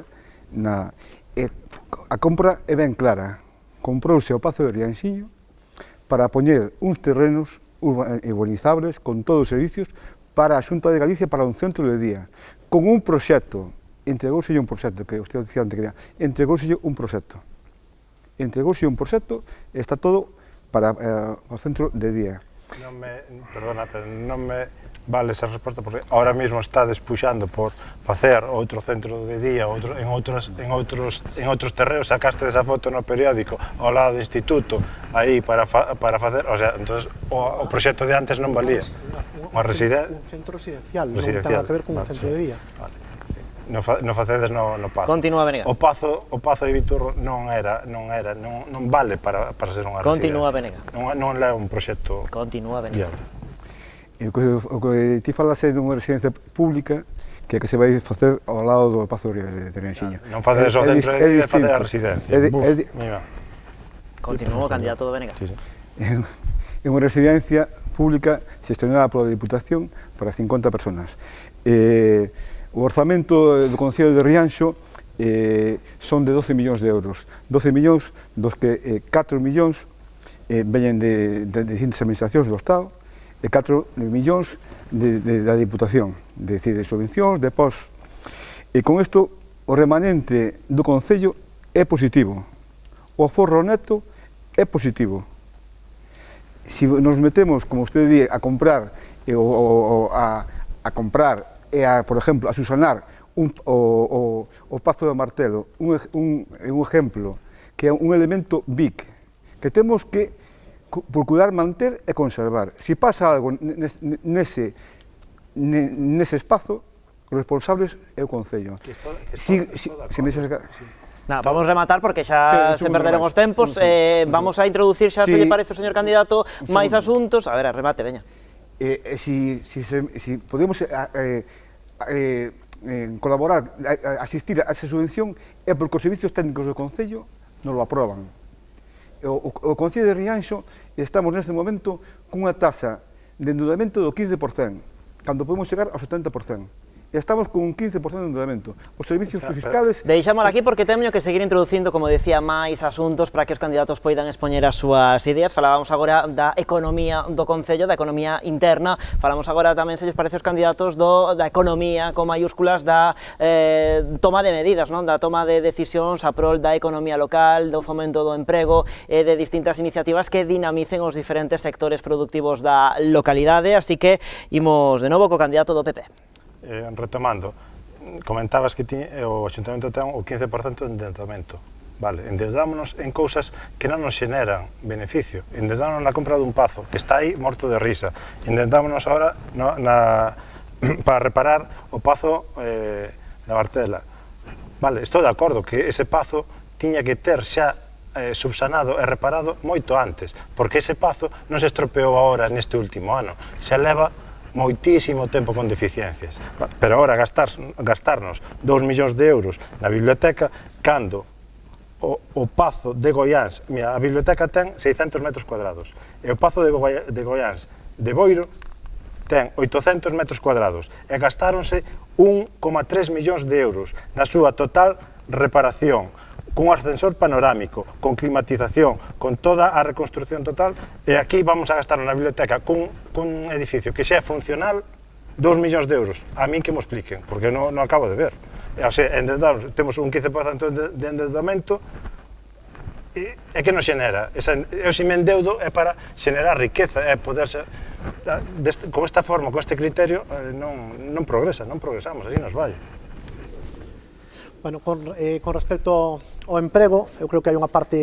A compra é ben clara, comprouse o Pazo de Rianxiño para poñer uns terrenos urbanizables con todos os servicios para a Xunta de Galicia para un centro de día, con un proxecto. Entregouselle un proxecto, que usted dicía antes que entregouselle un proxecto. Entregouselle un proxecto, está todo para o centro de día. Perdona, pero non me vale esa resposta porque ahora mesmo está despuxando por facer outro centro de día en outros terreos, sacaste esa foto no periódico ao lado do instituto aí para facer, o sea, entonces o proxecto de antes non valía. Un centro residencial, non ten nada que ver con un centro de día. No facedes no Pazo. Continúa, Venegas. O Pazo de Viturro non vale para ser unha residencia. Continúa, Venegas. Non é un proxecto Continúa, Venegas. viable. O que ti falase dunha residencia pública que é que se vai facer ao lado do Pazo de Rianxiña. Non facedes o centro de día, facedes a residencia. Continúa, candidato do Venegas. É unha residencia pública xestionada pola Diputación para 50 personas. O orzamento do Concello de Rianxo son de 12 millóns de euros. 12 millóns dos que 4 millóns veñen de distintas administracións do Estado e 4 millóns da Diputación, de subvencións, de pos. E con isto, o remanente do Concello é positivo. O aforro neto é positivo. Se nos metemos, como usted di, a comprar por exemplo, a susanar o Pazo do Martelo, un exemplo que é un elemento BIC, que temos que procurar manter e conservar. Se pasa algo nese espazo, os responsables é o Concello. Vamos rematar porque xa se perderon os tempos. Vamos a introducir xa, se lle parece, o señor candidato, máis asuntos. A ver, remate, veña. Si podemos colaborar, asistir a esa subvención, é porque os servicios técnicos do Concello nos lo aproban. O Concello de Rianxo estamos neste momento cunha taxa de endeudamento do 15%, cando podemos chegar ao 70%. Estamos con un 15% de endeudamento. Os servicios fiscales... Deixámoslo aquí porque teño que seguir introducindo, como decía, máis asuntos para que os candidatos poidan expoñer as súas ideas. Falábamos agora da economía do Concello, da economía interna. Falamos agora tamén, se lles parece, os candidatos da economía con mayúsculas, da toma de medidas, da toma de decisións a prol da economía local, do fomento do emprego e de distintas iniciativas que dinamicen os diferentes sectores productivos da localidade. Así que imos de novo co candidato do PP. Retomando, comentabas que o Axuntamento ten o 15% de endeudamento. Vale, endeudámonos en cousas que non nos xeneran beneficio. Endeudámonos na compra dun pazo, que está aí morto de risa. Endeudámonos agora para reparar o pazo da Bartela. Vale, estou de acordo que ese pazo tiña que ter xa subsanado e reparado moito antes, porque ese pazo non se estropeou agora neste último ano, xa leva moitísimo tempo con deficiencias. Pero agora gastarnos 2 millóns de euros na biblioteca cando o Pazo de Goiáns, mira, a biblioteca ten 600 metros cuadrados e o Pazo de Goiáns de Boiro ten 800 metros cuadrados e gastáronse 1,3 millóns de euros na súa total reparación, cun ascensor panorámico, con climatización, con toda a reconstrucción total, e aquí vamos a gastar na biblioteca cun edificio que xa é funcional 2 millóns de euros. A min que me expliquen, porque non acabo de ver. O sea, temos un 15% de endeudamento e que non xenera. Eu se me endeudo é para xenerar riqueza, é poderse... Con esta forma, con este criterio, non progresamos, así nos vai. Bueno, con respecto ao emprego, eu creo que hai unha parte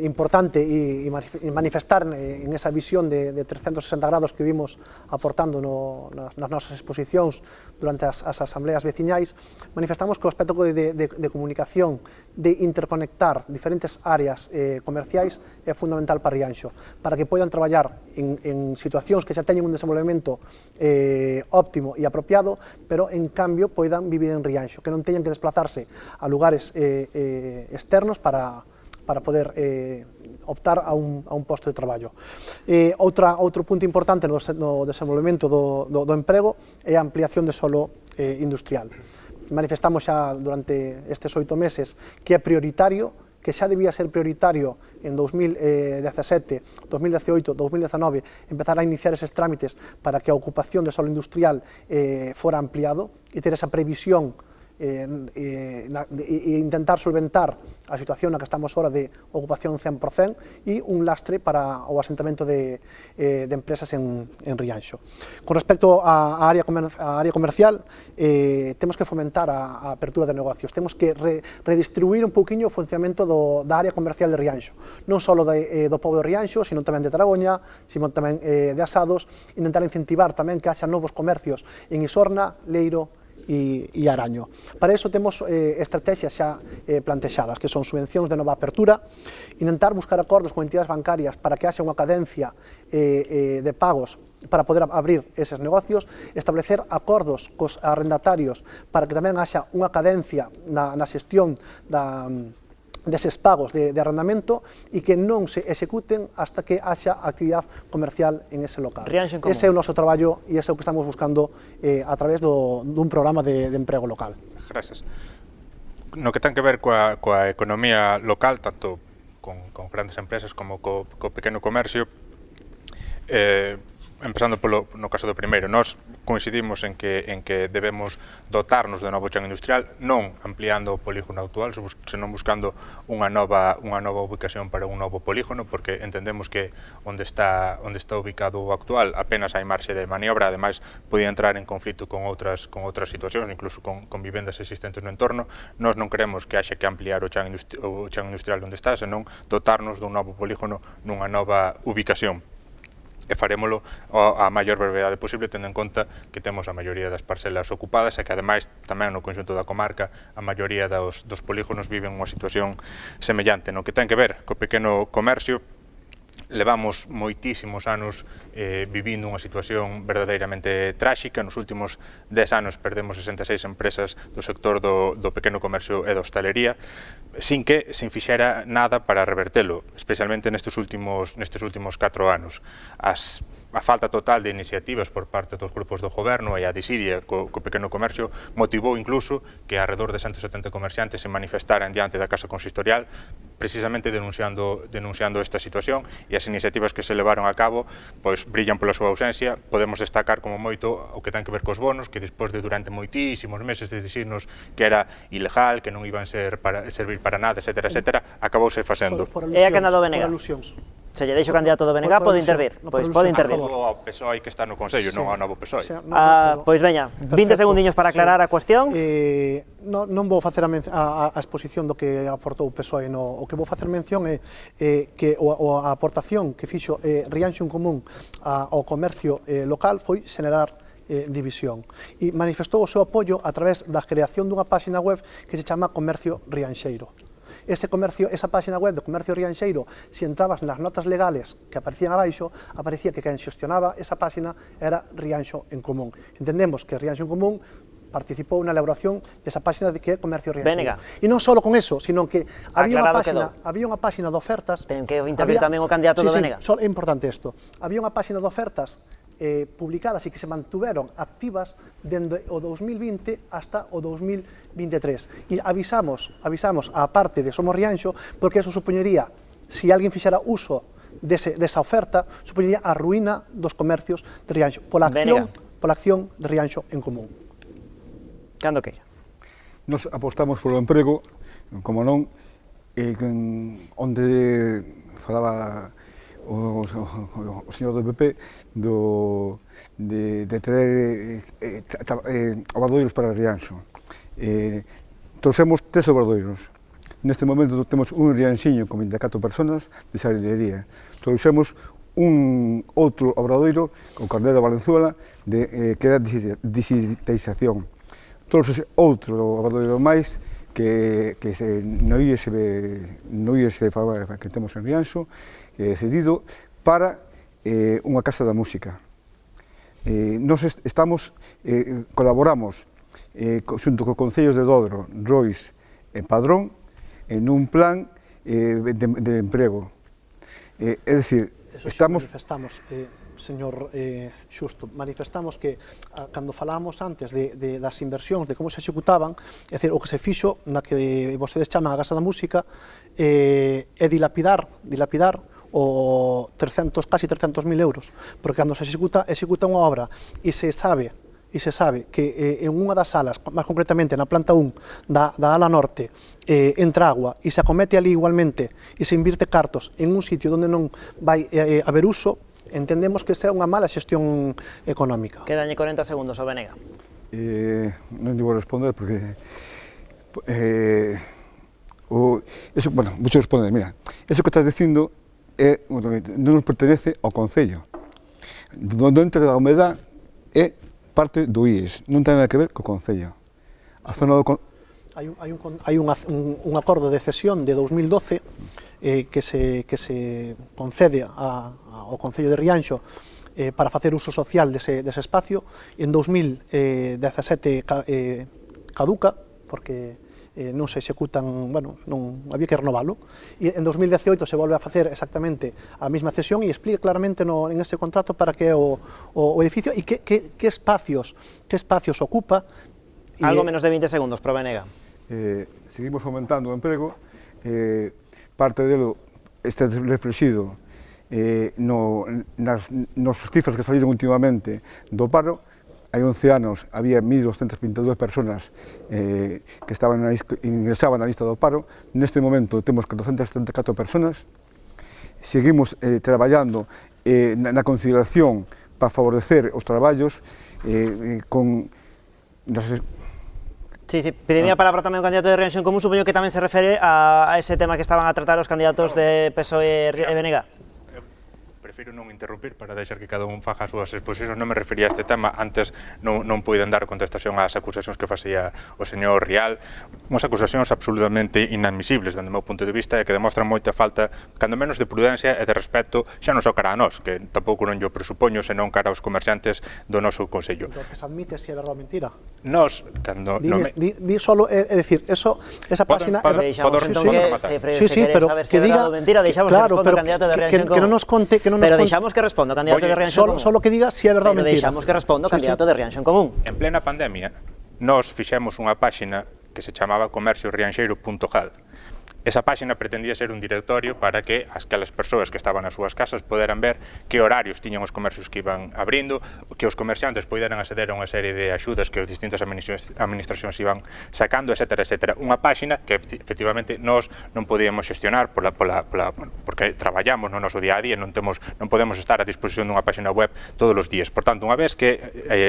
importante e manifestar en esa visión de 360 grados que vimos aportando nas nosas exposicións durante as asambleas veciñais. Manifestamos que o aspecto de comunicación, de interconectar diferentes áreas comerciais é fundamental para Rianxo, para que poidan traballar en situacións que xa teñen un desenvolvemento óptimo e apropiado, pero en cambio poidan vivir en Rianxo, que non teñan que desplazarse a lugares externos para poder optar a un posto de traballo. Outro punto importante no desenvolvemento do emprego é a ampliación de solo industrial. Manifestamos xa durante estes 8 meses que é prioritario, que xa debía ser prioritario en 2017, 2018, 2019, empezar a iniciar eses trámites para que a ocupación de solo industrial fora ampliado e ter esa previsión intentar solventar a situación na que estamos ahora de ocupación 100% e un lastre para o asentamento de empresas en Rianxo. Con respecto á área comercial, temos que fomentar a apertura de negocios, temos que redistribuir un pouquiño o funcionamento da área comercial de Rianxo, non só do pobo de Rianxo, sino tamén de Tragoña, sino tamén de Asados, intentar incentivar tamén que haxa novos comercios en Isorna, Leiro e Araño. Para iso temos estrategias xa plantexadas, que son subvencións de nova apertura, intentar buscar acordos con entidades bancarias para que haxa unha cadencia de pagos para poder abrir eses negocios, establecer acordos cos arrendatarios para que tamén haxa unha cadencia na xestión deses pagos de arrendamento e que non se executen hasta que haxa actividade comercial en ese local. Ese é o noso traballo e ese é o que estamos buscando a través dun programa de emprego local. Gracias. No que ten que ver coa economía local, tanto con grandes empresas como co pequeno comercio, empezando no caso do primeiro, nós coincidimos en que debemos dotarnos de novo chan industrial, non ampliando o polígono actual, senón buscando unha nova ubicación para un novo polígono, porque entendemos que onde está ubicado o actual apenas hai marxe de maniobra, ademais podía entrar en conflito con outras situacións, incluso con vivendas existentes no entorno. Nós non queremos que haxa que ampliar o chan industrial onde está, senón dotarnos dun novo polígono nunha nova ubicación. E farémolo a maior brevedade posible, tendo en conta que temos a maioría das parcelas ocupadas e que, ademais, tamén no conxunto da comarca, a maioría dos polígonos viven unha situación semellante. No que ten que ver co pequeno comercio, levamos moitísimos anos vivindo unha situación verdadeiramente tráxica. Nos últimos 10 anos perdemos 66 empresas do sector do pequeno comercio e da hostalería, sin que se fixera nada para revertelo, especialmente nestes últimos 4 anos. A falta total de iniciativas por parte dos grupos do goberno e a disidia co pequeno comercio motivou incluso que alrededor de 170 comerciantes se manifestaran diante da Casa Consistorial precisamente denunciando esta situación, e as iniciativas que se levaron a cabo pois brillan pola súa ausencia. Podemos destacar como moito o que ten que ver cos bonos, que despois de durante moitísimos meses de dicirnos que era ilegal, que non iban servir para nada, etcétera, acabouse facendo. É a canal do BNG. Se lle deixo o candidato do BNG, pode intervir. Pois pode intervir. O PSOE que está no Consello, non ao novo PSOE. Pois veña, 20 segundiños para aclarar a cuestión. Non vou facer a exposición do que aportou o PSOE, o que vou facer mención é que a aportación que fixo Rianxo en Común ao comercio local foi xenerar división e manifestou o seu apoio a través da creación dunha páxina web que se chama Comercio Rianxeiro. Esa páxina web do Comercio Rianxeiro, se entrabas nas notas legales que aparecían abaixo, aparecía que quen xestionaba esa páxina era Rianxo en Común. Entendemos que Rianxo en Común participou na elaboración desa páxina de que é Comercio Rianxeiro. E non só con eso, sino que había unha páxina de ofertas... Ten que intervir tamén o candidato do BNG. É importante isto. Había unha páxina de ofertas publicadas e que se mantuveron activas dende o 2020 hasta o 2023. E avisamos á parte de Somos Rianxo, porque eso supoñería, se alguén fixera uso desa oferta, supoñería a ruína dos comercios de Rianxo, pola acción de Rianxo en Común. Cando queira. Nos apostamos polo emprego, como non, onde falaba o señor do PP de traer obradoiros para Rianxo. Trouxemos 3 obradoiros. Neste momento temos un rianxiño con 24 personas de xardinaría. Trouxemos un outro obradoiro con Carnero Valenzuela que era digitalización. Trouxe outro obradoiro máis que no IES que temos en Rianxo, cedido para unha casa da música. Nos colaboramos xunto co Concellos de Dodro, Rois e Padrón en un plan de emprego. É dicir, manifestamos, señor Xusto, manifestamos que cando falábamos antes das inversións, de como se executaban, é dicir, o que se fixo na que vostedes chaman a Casa da Música é dilapidar o casi 300.000 euros, porque cando se executa unha obra e se sabe e se sabe que en unha das salas, máis concretamente na planta 1 da ala norte, entra agua e se acomete ali igualmente e se invirte cartos en un sitio onde non vai haber uso, entendemos que esa é unha mala xestión económica. Quedañe 40 segundos, o Benega. Non lle vou responder porque eso, bueno, vou responder, mira, eso que estás dicindo non nos pertenece ao Concello. Donde entra a humedad é parte do IES, non ten nada que ver co Concello. A zona do Hai un acordo de cesión de 2012 que se concede ao Concello de Rianxo para facer uso social dese espacio. En 2017 caduca, porque non se executan, bueno, non había que renovalo, e en 2018 se volve a facer exactamente a mesma cesión e explica claramente en ese contrato para que é o edificio e que espacios ocupa. Algo menos de 20 segundos, pro Benega. Seguimos fomentando o emprego, parte delo está reflexido nos cifras que saliron últimamente do paro. Hai 11 anos había 1.222 personas que ingresaban na lista do paro. Neste momento temos 474 personas. Seguimos traballando na consideración para favorecer os traballos con... Sí, pedimia a palabra tamén o candidato de Rianxo en Común, supoño que tamén se refere a ese tema que estaban a tratar os candidatos de PSOE e Benega. Prefiro non interrumpir para deixar que cada un faga as súas exposicións. Non me refería a este tema, antes non puiden dar contestación ás acusacións que facía o señor Rial, unhas acusacións absolutamente inadmisibles, dende o meu punto de vista, e que demostran moita falta, cando menos de prudencia e de respeto, xa non só cara a nós, que tampouco non yo presupoño, senón cara aos comerciantes do noso Concello. Entón, admite se é verdade ou mentira? Nós, cando... Di solo, é dicir, esa página... Deixamos entón que se quere saber se é verdade ou mentira, deixamos que responda o candidato de Rianxo en Común. Que non nos conte... Pero deixamos que responda o candidato de Rianxo en Común. Solo que diga se é verdade ou mentira. Pero deixamos que responda o candidato de Rianxo en Común. En plena pandemia, nós fixemos unha páxina que se chamaba comerciorianxeiro.gal. Esa páxina pretendía ser un directorio para que aquelas persoas que estaban nas súas casas poderan ver que horarios tiñan os comercios que iban abrindo, que os comerciantes poderan acceder a unha serie de axudas que as distintas administracións iban sacando, etc. etc. Unha páxina que efectivamente nós non podíamos xestionar porque traballamos no noso día a día, non podemos estar a disposición dunha páxina web todos os días. Por tanto, unha vez que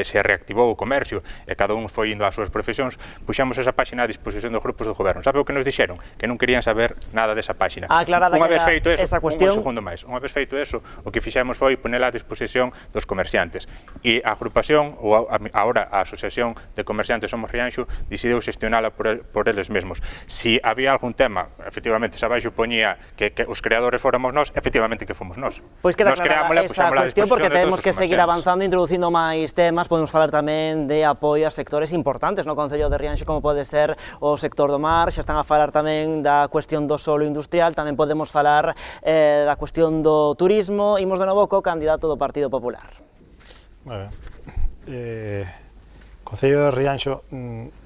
se reactivou o comercio e cada un foi indo ás súas profesións, puxamos esa páxina a disposición dos grupos do goberno. Sabe o que nos dixeron? Que non querían saber nada desa páxina. Aclarada unha vez feito eso, esa cuestión... un segundo máis, unha vez feito eso, o que fixemos foi ponela a disposición dos comerciantes. E a agrupación, ou agora a Asociación de Comerciantes Somos Rianxo, decidiu xestionala por eles mesmos. Si había algún tema, efectivamente, se abaixo poñía que os creadores fóramos nós, efectivamente que fomos nós. Pois queda aclarada esa cuestión, porque temos que seguir avanzando, introducindo máis temas. Podemos falar tamén de apoio a sectores importantes no Concello de Rianxo, como pode ser o sector do mar. Xa están a falar tamén da cuestión do solo industrial, tamén podemos falar da cuestión do turismo. Imos de novo co candidato do Partido Popular. Moi ben. O Concello de Rianxo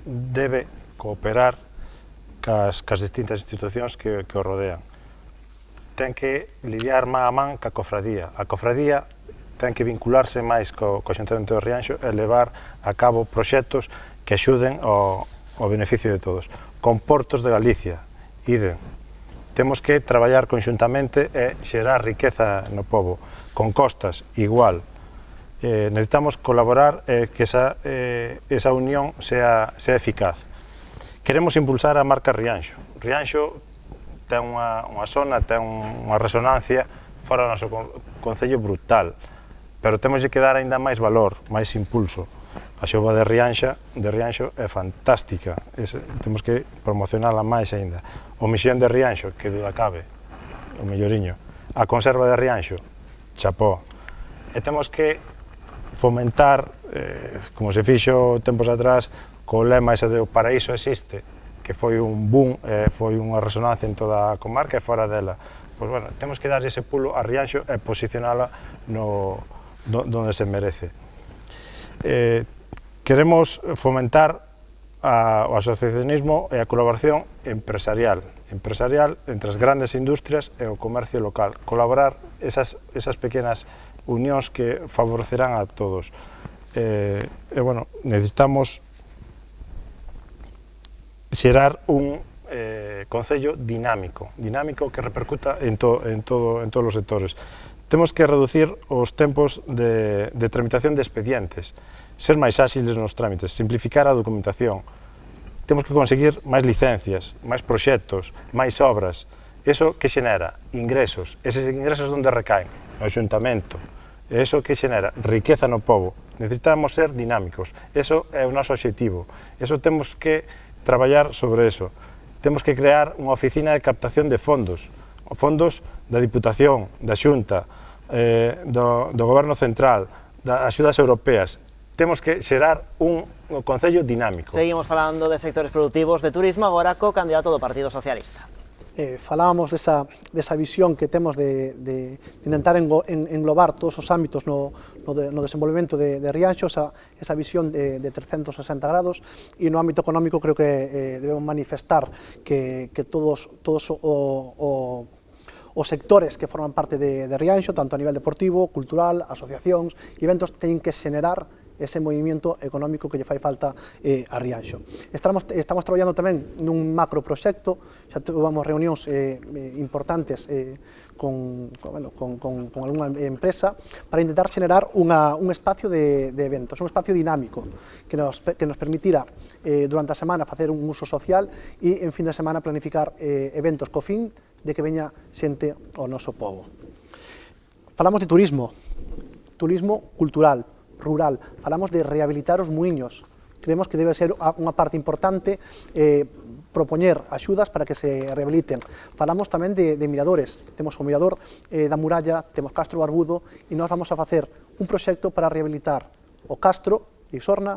debe cooperar cas distintas institucións que o rodean. Ten que lidiar man a man ca cofradía. A cofradía ten que vincularse máis co Xuntamento de Rianxo e levar a cabo proxectos que axuden ao beneficio de todos. Con Portos de Galicia, idem. Temos que traballar conxuntamente e xerar riqueza no pobo. Con Costas, igual. Necesitamos colaborar que esa unión sea eficaz. Queremos impulsar a marca Rianxo. Rianxo ten unha zona, ten unha resonancia fora do noso Concello brutal, pero temos que dar aínda máis valor, máis impulso. A xova de Rianxo é fantástica, temos que promocionala máis aínda. O Misión de Rianxo, que duda cabe, o melloriño. A Conserva de Rianxo, chapó. E temos que fomentar, como se fixo tempos atrás, co lema ese de o paraíso existe, que foi un boom, foi unha resonancia en toda a comarca e fora dela. Pois, bueno, temos que darlle ese pulo a Rianxo e posicionala donde se merece. Queremos fomentar o asociacionismo e a colaboración empresarial entre as grandes industrias e o comercio local, colaborar esas pequenas unións que favorecerán a todos. bueno, necesitamos xerar un concello dinámico que repercuta en todos os sectores. Temos que reducir os tempos de tramitación de expedientes, ser máis áxiles nos trámites, simplificar a documentación. Temos que conseguir máis licencias, máis proxectos, máis obras. Eso que xenera ingresos. Eses ingresos onde recaen? No Ayuntamento. Eso que xenera riqueza no pobo. Necesitamos ser dinámicos. Eso é o noso obxectivo. Eso temos que traballar sobre eso. Temos que crear unha oficina de captación de fondos da Diputación, da Xunta, do Goberno Central, das axudas europeas. Temos que xerar un concello dinámico. Seguimos falando de sectores productivos de turismo, agora co candidato do Partido Socialista. Falábamos desa visión que temos de intentar englobar todos os ámbitos no desenvolvemento de Rianxo, esa visión de 360 grados, e no ámbito económico creo que debemos manifestar que todos os sectores que forman parte de Rianxo, tanto a nivel deportivo, cultural, asociacións e eventos, teñen que xenerar ese movimento económico que lle fai falta a Rianxo. Estamos traballando tamén nun macro proxecto, xa tivemos reunións importantes con algunha empresa para intentar xenerar un espacio de eventos, un espacio dinámico que nos permitira durante a semana facer un uso social e en fin de semana planificar eventos co fin de que veña xente ao noso pobo. Falamos de turismo cultural, rural, falamos de rehabilitar os muiños. Creemos que debe ser unha parte importante propoñer axudas para que se rehabiliten. Falamos tamén de miradores. Temos o mirador da Muralla, temos Castro Barbudo, e nós vamos a facer un proxecto para rehabilitar o Castro de Isorna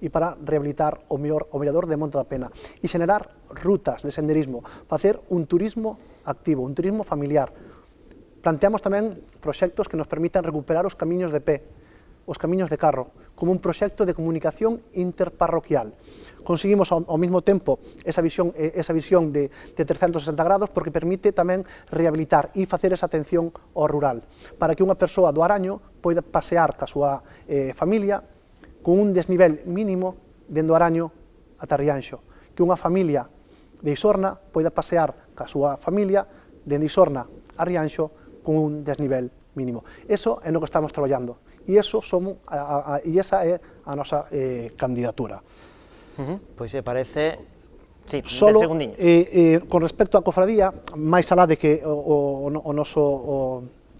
e para rehabilitar o mirador de Monte da Pena e xenerar rutas de senderismo, facer un turismo activo, un turismo familiar. Planteamos tamén proxectos que nos permitan recuperar os camiños de pé, os camiños de carro, como un proxecto de comunicación interparroquial. Conseguimos ao mesmo tempo esa visión de 360 grados porque permite tamén rehabilitar e facer esa atención ao rural, para que unha persoa do Araño poida pasear ca súa familia con un desnivel mínimo dende o Araño ata Rianxo, que unha familia de Isorna poida pasear ca súa familia dende Isorna a Rianxo con un desnivel mínimo. Eso é no que estamos traballando. E esa é a nosa candidatura. Pois se parece... Sí, 10 solo, segundiños. Con respecto á cofradía, máis alá de que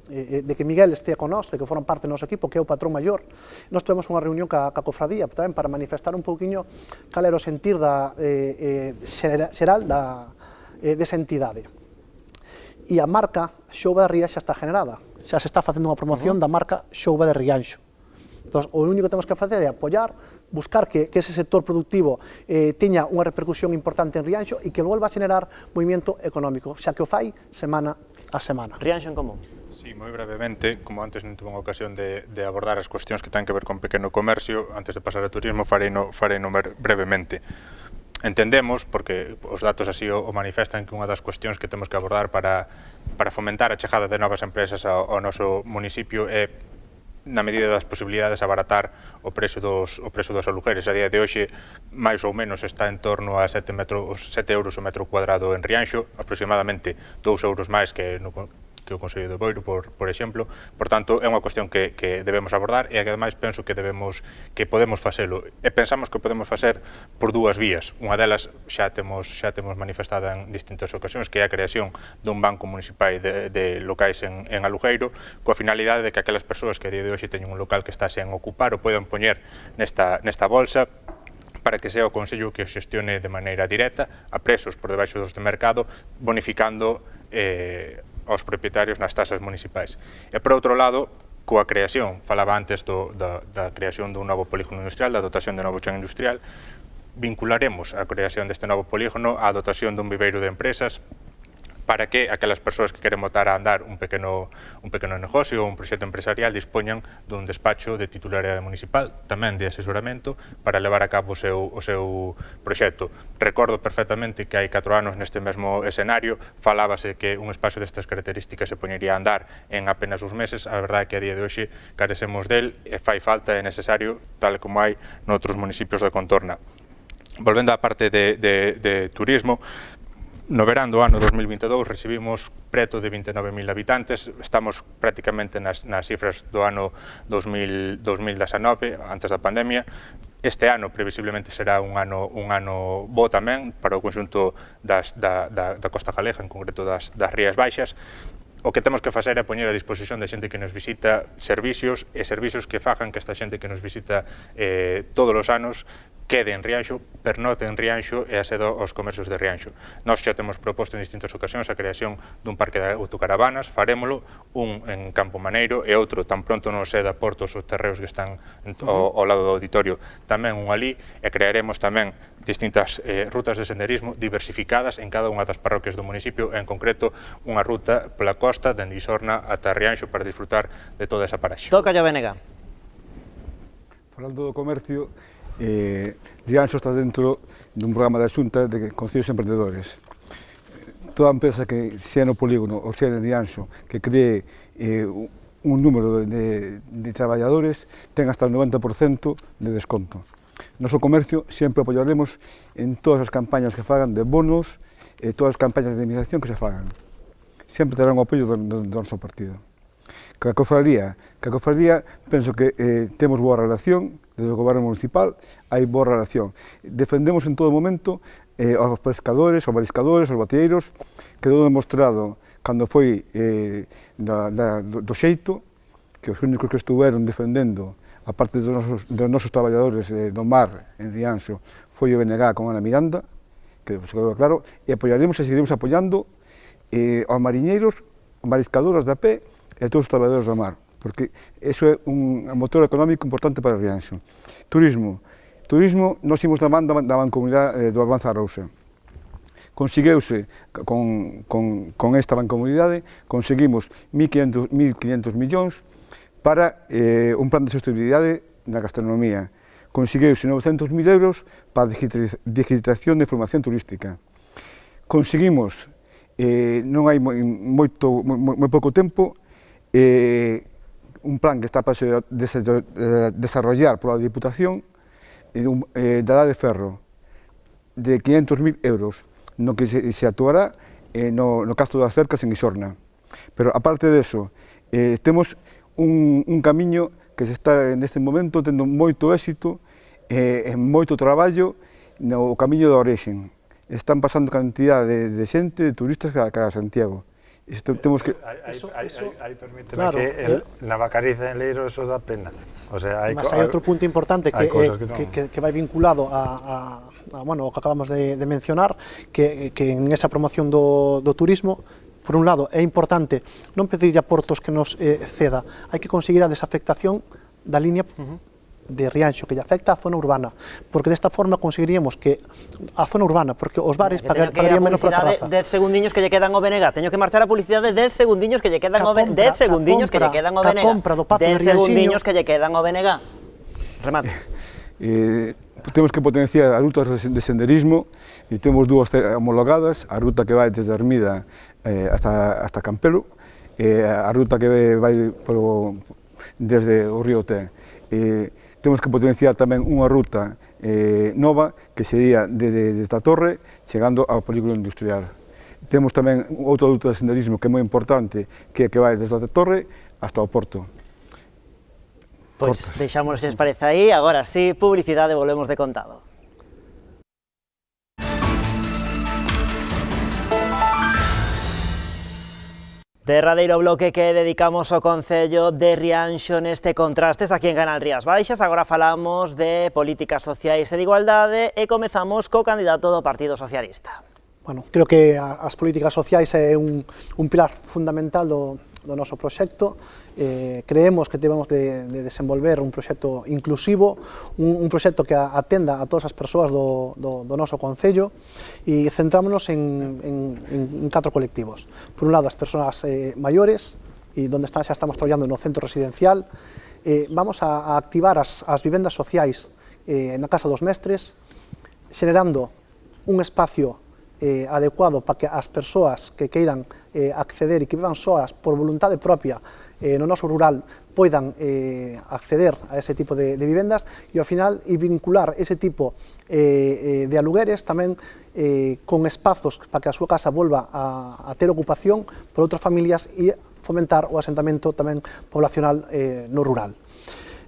de que Miguel estea con nós, de que foran parte do noso equipo, que é o patrón maior, nós tivemos unha reunión ca cofradía tamén para manifestar un pouquiño cal era o sentir xeral desa entidade. E a marca Xouba de Ría xa está generada, xa se está facendo unha promoción da marca Xouba de Rianxo. Entón, o único que temos que facer é apoiar, buscar que ese sector productivo teña unha repercusión importante en Rianxo e que volva a generar movimento económico, xa que o fai semana a semana. Rianxo en común. Sí, moi brevemente, como antes non tuve unha ocasión de abordar as cuestións que ten que ver con pequeno comercio, antes de pasar ao turismo fareino brevemente. Entendemos, porque os datos así o manifestan, que unha das cuestións que temos que abordar para fomentar a chegada de novas empresas ao noso municipio é, na medida das posibilidades, abaratar o prezo dos alugueres. A día de hoxe, máis ou menos, está en torno a 7 euros o metro cuadrado en Rianxo, aproximadamente 2 euros máis que o Consello de Boiro, por exemplo. Por tanto, é unha cuestión que debemos abordar e, ademais, penso que podemos facelo. E pensamos que podemos facer por dúas vías. Unha delas xa temos manifestada en distintas ocasións, que é a creación dun banco municipal de locais en alugueiro, coa finalidade de que aquelas persoas que a día de hoxe teñen un local que está sen ocupar o poden poñer nesta bolsa, para que sea o Consello que o xestione de maneira directa a prezos por debaixo dos de mercado, bonificando aos propietarios nas tasas municipais. E, por outro lado, coa creación, falaba antes da creación dun novo polígono industrial, da dotación de novo chan industrial, vincularemos a creación deste novo polígono á dotación dun viveiro de empresas para que aquelas persoas que queren botar a andar un pequeno negocio ou un proxecto empresarial dispoñan dun despacho de titularidade municipal, tamén de asesoramento, para levar a cabo o seu proxecto. Recordo perfectamente que hai 4 anos neste mesmo escenario falábase que un espacio destas características se poñería a andar en apenas uns meses. A verdade é que a día de hoxe carecemos del e fai falta e necesario, tal como hai noutros municipios da contorna. Volvendo á parte de turismo, no verán do ano 2022 recibimos preto de 29.000 habitantes, estamos prácticamente nas cifras do ano 2019, antes da pandemia. Este ano previsiblemente será un ano bo tamén para o conxunto da Costa Galega, en concreto das Rías Baixas. O que temos que facer é poñer a disposición da xente que nos visita servicios que fagan que esta xente que nos visita todos os anos quede en Rianxo, pernote en Rianxo e aceda aos comercios de Rianxo. Nós xa temos proposto en distintas ocasións a creación dun parque de autocaravanas, farémolo, un en Campo Maneiro e outro tan pronto non se da Portos os terreos que están ao lado do auditorio, tamén un alí, e crearemos tamén distintas rutas de senderismo diversificadas en cada unha das parroquias do municipio, en concreto unha ruta pola costa dende Isorna ata Rianxo para disfrutar de toda esa paraxe. Toca yo, Bénega. Falando do comercio, Rianxo está dentro dun programa da Xunta de Concellos Emprendedores. Toda empresa que sea no polígono ou sea en Rianxo que cree un número de traballadores ten hasta el 90% de desconto. Noso comercio sempre apoiaremos en todas as campañas que fagan de bonos e todas as campañas de indemnización que se fagan. Sempre terán o apoio do noso partido. Que a cofradía, penso que temos boa relación, desde o goberno municipal hai boa relación. Defendemos en todo momento aos pescadores, aos mariscadores, aos bateeiros, quedou demostrado cando foi do xeito, que os únicos que estuveron defendendo, a parte dos nosos traballadores do mar en Rianxo, foi o BNG con Ana Miranda, que se quedou claro, e apoiaremos e seguiremos apoiando aos mariñeiros, aos mariscadores da pé, e a todos os traballadores do mar, porque iso é un motor económico importante para Rianxo. Turismo, nós imos da man da Mancomunidade do Avanzarousa. Conseguiuse, con esta mancomunidade, conseguimos 1.500 millóns para un plan de sostenibilidade na gastronomía. Conseguiuse 900.000 euros para a digitalización de formación turística. Conseguimos, non hai moi pouco tempo, un plan que está para desarrollar pola Diputación da Edade de Ferro de 500.000 euros no que se actuará no Castro das Cercas en Isorna. Pero aparte deso, temos un camiño que se está neste momento tendo moito éxito e moito traballo no camiño da Orexen. Están pasando cantidad de xente, de turistas cara a Santiago. Temos que... Permíteme claro, que na Vacariza en Leiro eso dá pena. O sea, hai outro punto importante que vai vinculado a bueno, o que acabamos de mencionar, que en esa promoción do turismo, por un lado, é importante non pedirlle a Portos que nos ceda, hai que conseguir a desafectación da línea de Rianxo, que lle afecta a zona urbana, porque desta forma conseguiríamos que a zona urbana, porque os bares pagarían menos pola terraza. 10 segundiños que lle quedan ao BNG, teño que marchar a publicidade de 10 segundiños que lle quedan ao BNG, 10 segundiños que lle quedan ao BNG, 10 segundiños que lle quedan ao BNG. Remate. Temos que potenciar as rutas de senderismo e temos dúas homologadas, a ruta que vai desde Armida hasta Campelo e a ruta que vai desde o río Té. Temos que potenciar tamén unha ruta nova que sería desde a Torre chegando ao polígono industrial. Temos tamén outra ruta de senderismo que é moi importante, que vai desde a Torre hasta o Porto. Pois deixámonos, se os parece aí, agora sí, publicidade, volvemos de contado. Derradeiro bloque que dedicamos ao Concello de Rianxo neste Contrastes aquí en Canal Rías Baixas. Agora falamos de políticas sociais e de igualdade e comezamos co candidato do Partido Socialista. Bueno, creo que as políticas sociais é un pilar fundamental do noso proxecto. Creemos que debemos de desenvolver un proxecto inclusivo, un proxecto que atenda a todas as persoas do noso concello, e centrámonos en 4 colectivos. Por un lado, as persoas maiores, e onde xa estamos traballando no centro residencial. Vamos a activar as vivendas sociais na Casa dos Mestres, xenerando un espacio adecuado para que as persoas que queiran acceder e que vivan soas por voluntade propia no noso rural poidan acceder a ese tipo de vivendas e ao final vincular ese tipo de alugueres tamén con espazos para que a súa casa volva a ter ocupación por outras familias e fomentar o asentamento tamén poblacional no rural.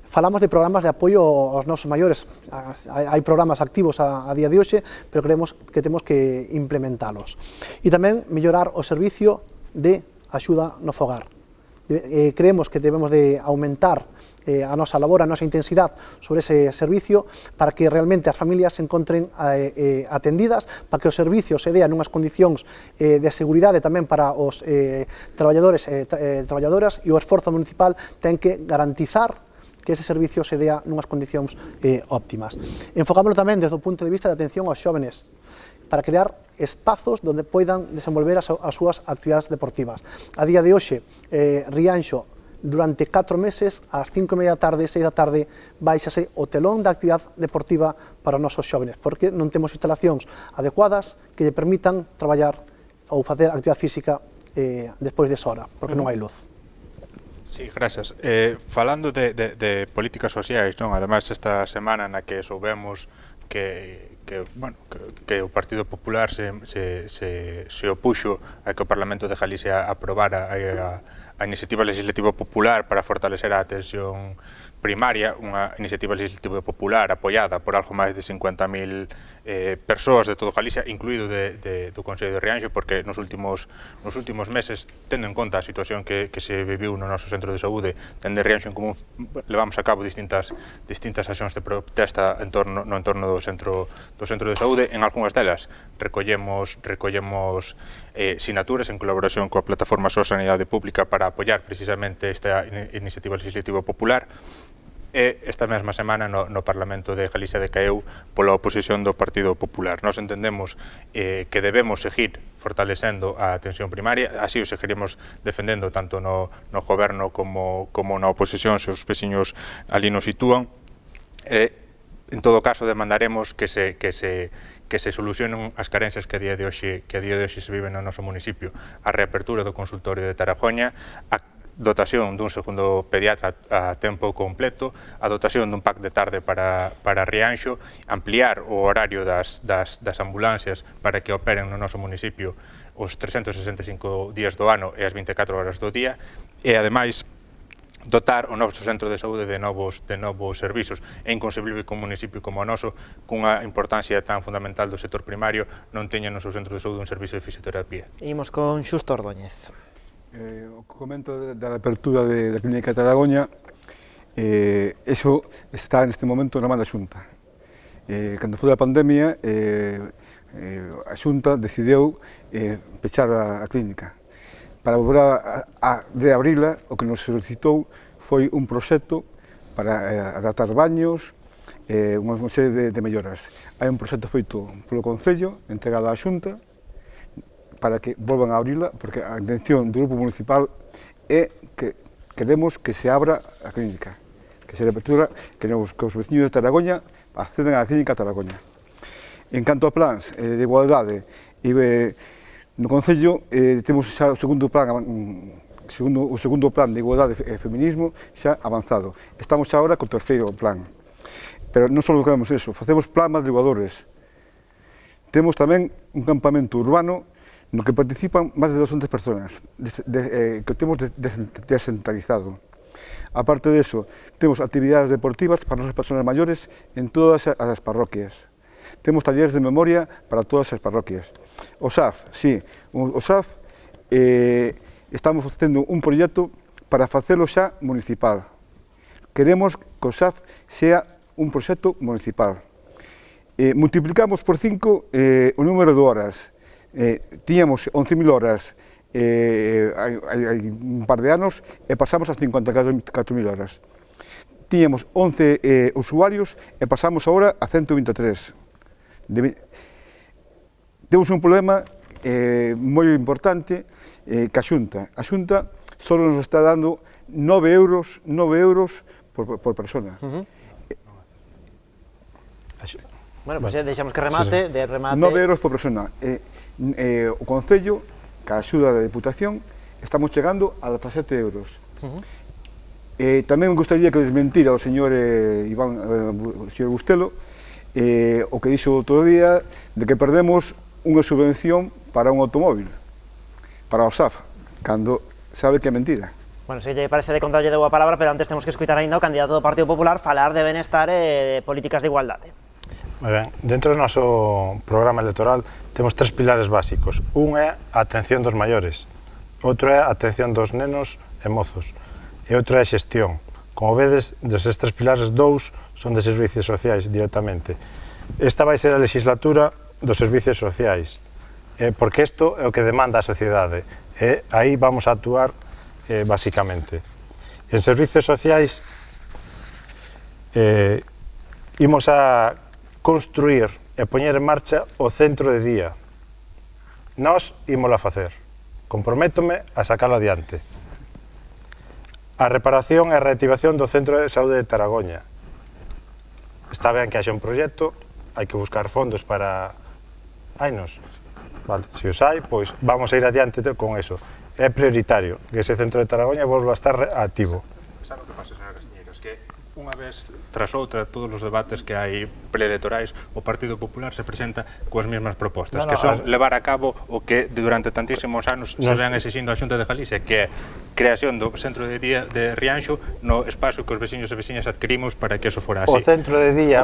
Falamos de programas de apoio aos nosos maiores. Hai programas activos a día de hoxe, pero creemos que temos que implementalos. E tamén mellorar o servicio de axuda no fogar. Creemos que debemos de aumentar a nosa labor, a nosa intensidade sobre ese servicio para que realmente as familias se encontren atendidas, para que o servicio se dea nunhas condicións de seguridade tamén para os traballadores e traballadoras, e o esforzo municipal ten que garantizar que ese servicio se dea nunhas condicións óptimas. Enfocámoslo tamén desde o punto de vista de atención aos xóvenes, para crear espazos onde poidan desenvolver as súas actividades deportivas. A día de hoxe, Rianxo, durante 4 meses, ás 5:30 da tarde, 6 da tarde, baixase o telón da actividade deportiva para os nosos xóvenes, porque non temos instalacións adecuadas que lle permitan traballar ou facer actividade física despois desa hora, porque non hai luz. Sí, gracias. Falando de políticas sociais, non? Ademais, esta semana na que soubemos que o Partido Popular se opuxo a que o Parlamento de Galicia aprobara a iniciativa legislativa popular para fortalecer a atención primaria, unha iniciativa legislativa popular apoiada por algo máis de 50.000 persoas de todo Galicia, incluído do Concello de Rianxo, porque nos últimos meses, tendo en conta a situación que se viviu no noso centro de saúde, dende Rianxo en Común, levamos a cabo distintas accións de protesta no entorno do centro de saúde. En algunhas delas recollemos sinaturas en colaboración coa Plataforma Só Sanidade Pública para apoiar precisamente esta iniciativa legislativa popular. E esta mesma semana no Parlamento de Galicia decaeu pola oposición do Partido Popular. Nós entendemos que debemos seguir fortalecendo a atención primaria, así o seguiremos defendendo tanto no goberno como na oposición, se os veciños ali nos sitúan. En todo caso, demandaremos que se solucionen as carencias que a día de hoxe se viven no noso municipio. A reapertura do consultorio de Tarajoña, a dotación dun segundo pediatra a tempo completo, a dotación dun pack de tarde para Rianxo, ampliar o horario das ambulancias para que operen no noso municipio os 365 días do ano e as 24 horas do día, e ademais dotar o noso centro de saúde de novos servizos. É inconcebible que un municipio como o noso, cunha importancia tan fundamental do sector primario, non teña no seu centro de saúde un servicio de fisioterapia. Imos con Xusto Ordóñez. O comento da apertura da Clínica de Taragoña, eso está neste momento na man da Xunta. Cando foi a pandemia, a Xunta decidiu pechar a clínica. Para volver a reabrila, o que nos solicitou foi un proxecto para adaptar baños, unha serie de melloras. Hai un proxecto feito polo Concello, entregado á Xunta, para que volvan a abrila, porque a intención do Grupo Municipal é que queremos que se abra a clínica, que se reapertura, que os veciños de Taragoña acceden á Clínica de Taragoña. En canto a plans de igualdade, no Concello temos xa o segundo plan de igualdade e feminismo xa avanzado. Estamos xa agora co terceiro plan. Pero non só queremos eso, facemos plan madrugadores. Temos tamén un campamento urbano no que participan máis de 200 persoas, que temos descentralizado. Aparte de eso, temos actividades deportivas para as persoas maiores en todas as parroquias. Temos talleres de memoria para todas as parroquias. O SAF, sí, o SAF estamos facendo un proxecto para facelo xa municipal. Queremos que o SAF sea un proxecto municipal. Multiplicamos por 5 o número de horas. Tiñamos 11.000 horas hai un par de anos e pasamos as 54.000 horas. Tíamos 11 usuarios e pasamos agora a 123. Temos un problema moi importante que a Xunta só nos está dando 9 euros por persona. Bueno, pois deixamos que remate, de remate... 9 euros por persona. O Concello, ca axuda da Deputación, estamos chegando a 17 euros. Tamén me gustaría que desmentira o señor Bustelo o que dixo outro día de que perdemos unha subvención para un automóvil, para o SAF, cando sabe que é mentira. Bueno, se lle parece de contarlle de boa palabra, pero antes temos que escutar ainda o candidato do Partido Popular falar de benestar e de políticas de igualdade. Moi ben, dentro do noso programa electoral temos 3 pilares básicos. Un é a atención dos maiores, outro é a atención dos nenos e mozos, e outro é a xestión. Como vedes, deses 3 pilares, 2 son de servicios sociais directamente. Esta vai ser a legislatura dos servicios sociais, porque isto é o que demanda a sociedade, e aí vamos a actuar basicamente. En servicios sociais imos a construir e poñer en marcha o centro de día. Nós imos a facer. Comprométome a sacalo adiante. A reparación e a reactivación do Centro de Saúde de Taragoña. Está ben que haxa un proxecto, hai que buscar fondos para... Hainos. Vale, se os hai, pois vamos a ir adiante con eso. É prioritario que ese Centro de Taragoña volva a estar activo. Sabe o que pasa, señora Castiñeiras? Que unha vez tras outra, todos os debates que hai preelectorais, o Partido Popular se presenta coas mesmas propostas, que son levar a cabo o que durante tantísimos anos se ven exixindo a Xunta de Galicia, que é creación do centro de día de Rianxo no espazo que os veciños e veciñas adquirimos para que eso fora así. O centro de día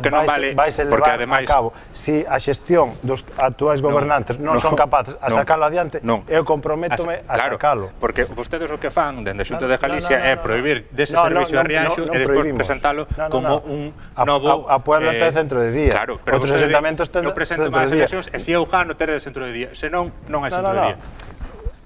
vai se levar a cabo. Si a xestión dos actuais gobernantes non son capaces a sacalo adiante, eu comprométome a sacalo. Porque vostedes o que fan dende a Xunta de Galicia é prohibir dese servicio a Rianxo e despois presentalo como un novo... A Puebla ten centro de día. Claro, pero outros ayuntamentos ten centro de día. E se eu gano ter centro de día, senón non hai centro de día.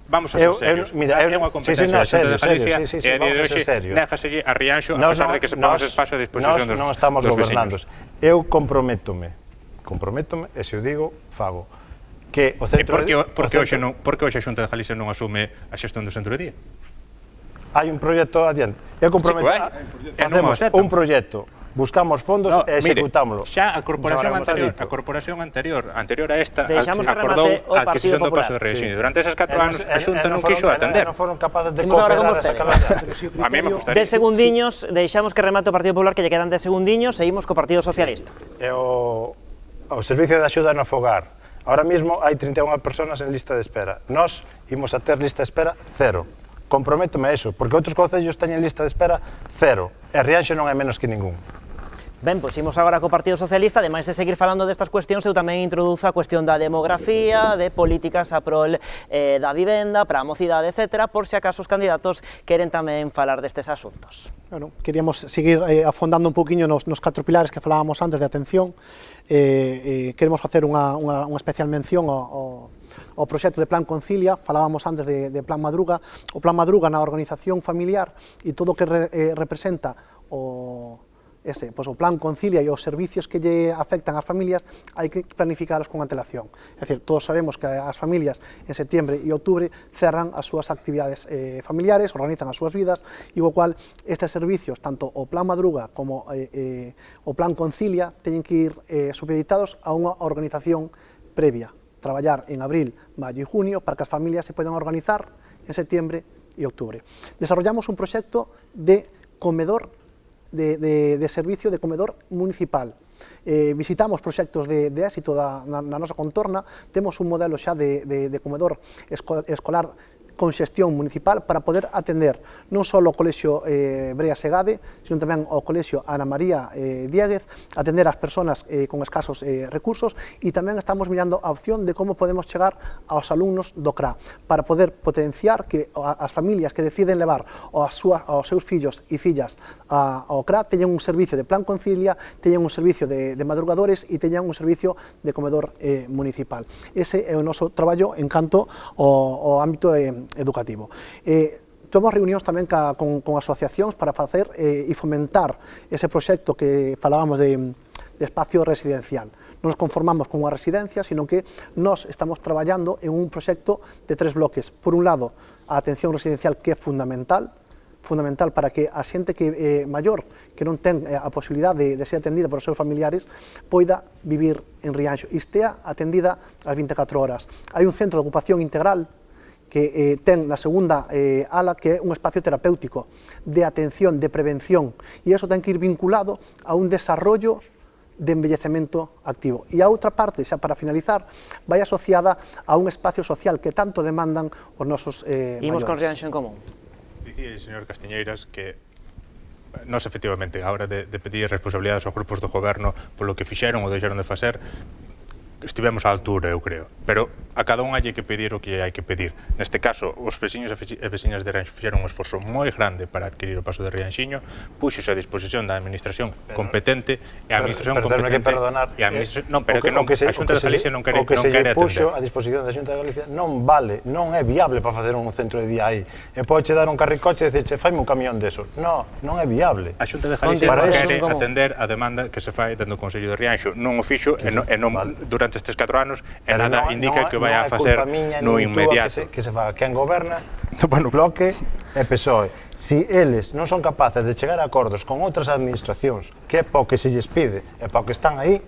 Vamos a ser serios. É unha competencia da Xunta de Galicia e a día de hoxe négaselle a Rianxo a pesar de que se pon ese espazo a disposición dos veciños. Non estamos gobernando. Eu comprométome, e se o digo, fago. Que o centro de día... Por que hoxe a Xunta de Galicia non asume a xestión do centro de día? Hai un proxecto adiante. Eu comprometo, facemos un proxecto, buscamos fondos e executámoslo. Xa a corporación anterior a esta acordou a adquisición do paso de Reixinho. Durante eses 4 anos a Xunta non quixo atender. Non foron capaces de cooperar a sacarla. A mí me gustaría. 10 segundiños, deixamos que remate o Partido Popular, que lle quedan 10 segundiños, seguimos co Partido Socialista. E o Servicio de Axuda no Fogar. Ahora mismo hai 31 personas en lista de espera. Nós imos a ter lista de espera 0. Comprométome a eso, porque outros concellos teñen lista de espera 0, e Rianxo non é menos que ningún. Ben, pois imos agora co Partido Socialista, ademais de seguir falando destas cuestións, eu tamén introduzo a cuestión da demografía, de políticas a prol da vivenda, para a mocidade, etc., por se acaso os candidatos queren tamén falar destes asuntos. Bueno, queríamos seguir afondando un poquinho nos 4 pilares que falábamos antes de atención. Queremos facer unha especial mención ao proxecto de Plan Concilia. Falábamos antes de Plan Madruga. O Plan Madruga na organización familiar e todo o que representa o Plan Concilia e os servicios que lle afectan ás familias hai que planificalos con antelación. É dicir, todos sabemos que as familias en setembro e outubro cerran as súas actividades familiares, organizan as súas vidas, e o cual estes servicios, tanto o Plan Madruga como o Plan Concilia, teñen que ir supeditados a unha organización previa. Traballar en abril, maio e junio para que as familias se podan organizar en setembro e outubro. Desarrollamos un proxecto de comedor de servicio de comedor municipal. Visitamos proxectos de éxito na nosa contorna, temos un modelo xa de comedor escolar con xestión municipal para poder atender non só o Colexio Brea Segade, sino tamén o Colexio Ana María Dieguez, atender ás persoas con escasos recursos, e tamén estamos mirando a opción de como podemos chegar aos alumnos do CRA para poder potenciar que as familias que deciden levar aos seus fillos e fillas ao CRA teñan un servicio de Plan Concilia, teñan un servicio de madrugadores e teñan un servicio de comedor municipal. Ese é o noso traballo en canto ao ámbito educativo. Tuvemos reunións tamén con asociacións para facer e fomentar ese proxecto que falábamos de espacio residencial. Non nos conformamos con unha residencia, sino que nós estamos traballando en un proxecto de 3 bloques. Por un lado, a atención residencial, que é fundamental para que a xente que maior, que non ten a posibilidade de ser atendida por os seus familiares, poida vivir en Rianxo e estea atendida as 24 horas. Hai un centro de ocupación integral que ten na segunda ala, que é un espacio terapéutico de atención, de prevención, e iso ten que ir vinculado a un desarrollo de envellecemento activo. E a outra parte, xa para finalizar, vai asociada a un espacio social que tanto demandan os nosos maiores. Imos con Rianxo en Común. Dicía el señor Castiñeiras que nós efectivamente, a hora de pedir responsabilidades aos grupos do goberno polo que fixeron ou deixaron de facer, estivemos á altura, eu creo, pero a cada un hai que pedir o que hai que pedir. Neste caso, os veciños e veciñas de Rianxo fixeron un esforzo moi grande para adquirir o paso de Rianxiño, puxose a disposición da administración competente, e a administración competente... Non, pero que non, a Xunta de Galicia non quere atender. O que se lle puxo a disposición da Xunta de Galicia non vale, non é viable para facer un centro de día aí. E podeche dar un carricoche e dicirche, faime un camión desos. Non é viable. A Xunta de Galicia non quere atender a demanda que se fai dentro do Consello de Rianxo. Non o fixo e non durante estes 4 anos e nada indica que o vai a facer no inmediato. Que se faga quen goberna, Bloque e PSOE. Si eles non son capaces de chegar a acordos con outras administracións, que é para o que se lles pide e para o que están aí,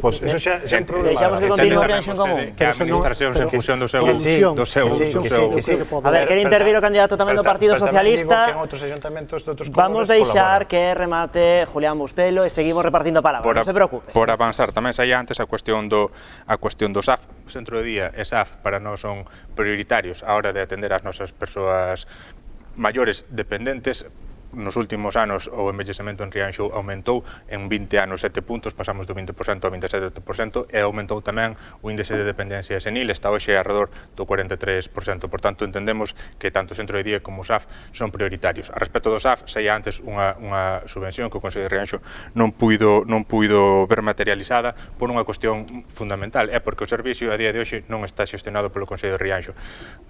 pois iso xa é un problema. Deixamos que continúe Rianxo en Común. Que a administración en función do seu... A ver, quere intervir o candidato tamén do Partido Socialista. Vamos deixar que remate Julián Bustelo e seguimos repartindo palabras, non se preocupe. Por avanzar, tamén saía antes a cuestión do SAF. O centro de día e SAF para nós son prioritarios a hora de atender as nosas persoas maiores dependentes. Nos últimos anos o envellecemento en Rianxo aumentou en 20 anos 7 puntos, pasamos do 20% ao 27% e aumentou tamén o índice de dependencia senil, está hoxe alrededor do 43%. Por tanto, entendemos que tanto o centro de día como o SAF son prioritarios. A respecto do SAF, saía antes unha subvención que o Consello de Rianxo non puido ver materializada por unha cuestión fundamental, é porque o servicio a día de hoxe non está xestionado polo Consello de Rianxo.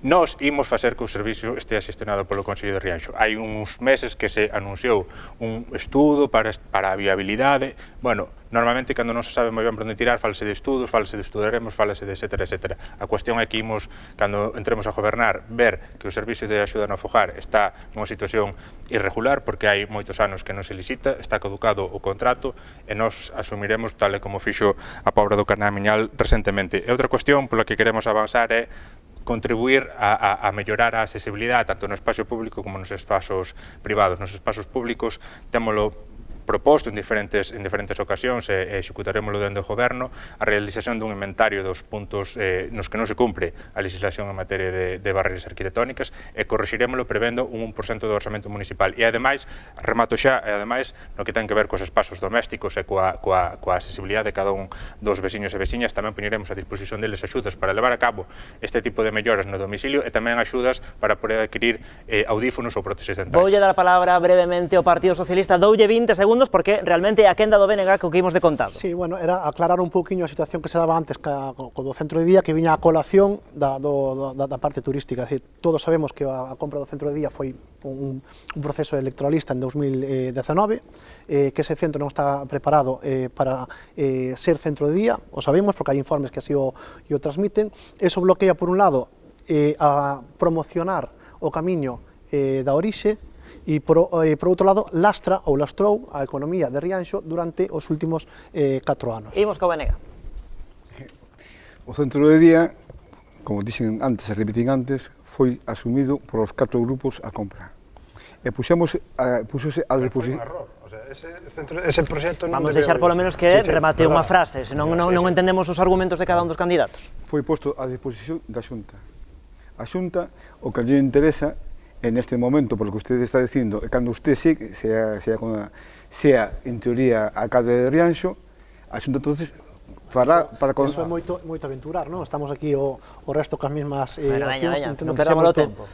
Nós imos facer que o servicio estea xestionado polo Consello de Rianxo. Hai uns meses que se anunciou un estudo para a viabilidade. Bueno, normalmente cando non se sabe moi ben por onde tirar, falase de estudos, falase de estudaremos, falase de etcétera, etcétera. A cuestión é que imos, cando entremos a gobernar, ver que o servicio de axuda no fogar está nunha situación irregular, porque hai moitos anos que non se licita, está caducado o contrato, e nós asumiremos tal e como fixo a Pobra do Carnamiñal recentemente. E outra cuestión pola que queremos avanzar é contribuir a mellorar a accesibilidade tanto no espacio público como nos espazos privados. Nos espazos públicos témolo proposto en diferentes ocasións e executaremoslo dentro do goberno a realización dun inventario dos puntos nos que non se cumpre a legislación en materia de barreras arquitectónicas e corrixiremoslo prevendo un 1% do orçamento municipal. E ademais, remato xa, no que ten que ver cos espazos domésticos e coa accesibilidade de cada un dos veciños e veciñas, tamén poñeremos a disposición deles axudas para levar a cabo este tipo de melloras no domicilio e tamén axudas para poder adquirir audífonos ou próteses dentais. Voulle dar a palabra brevemente ao Partido Socialista, doulle 20 segundos porque realmente a quenda do BNG que o que imos de contado. Sí, bueno, era aclarar un pouquiño a situación que se daba antes co do centro de día, que viña a colación da parte turística. Es decir, todos sabemos que a compra do centro de día foi un proceso electoralista en 2019, que ese centro non está preparado para ser centro de día, o sabemos porque hai informes que así o transmiten. Eso bloquea, por un lado, a promocionar o camiño da orixe, e por outro lado lastrou a economía de Rianxo durante os últimos 4 anos. Imos co BNG. O centro de día, como dixen antes e repetín antes, foi asumido por os 4 grupos a compra. E puxose a disposición... Ese proxecto non... Vamos deixar polo menos que remate unha frase, senón non entendemos os argumentos de cada un dos candidatos. Foi posto a disposición da Xunta. A Xunta, o que lle interesa en este momento, por lo que usted está dicindo, cando usted sea en teoría alcalde de Rianxo, a Xunta entonces fará para... Eso é moito aventurar, non? Estamos aquí o resto cas mesmas accións, non perdamos o tempo.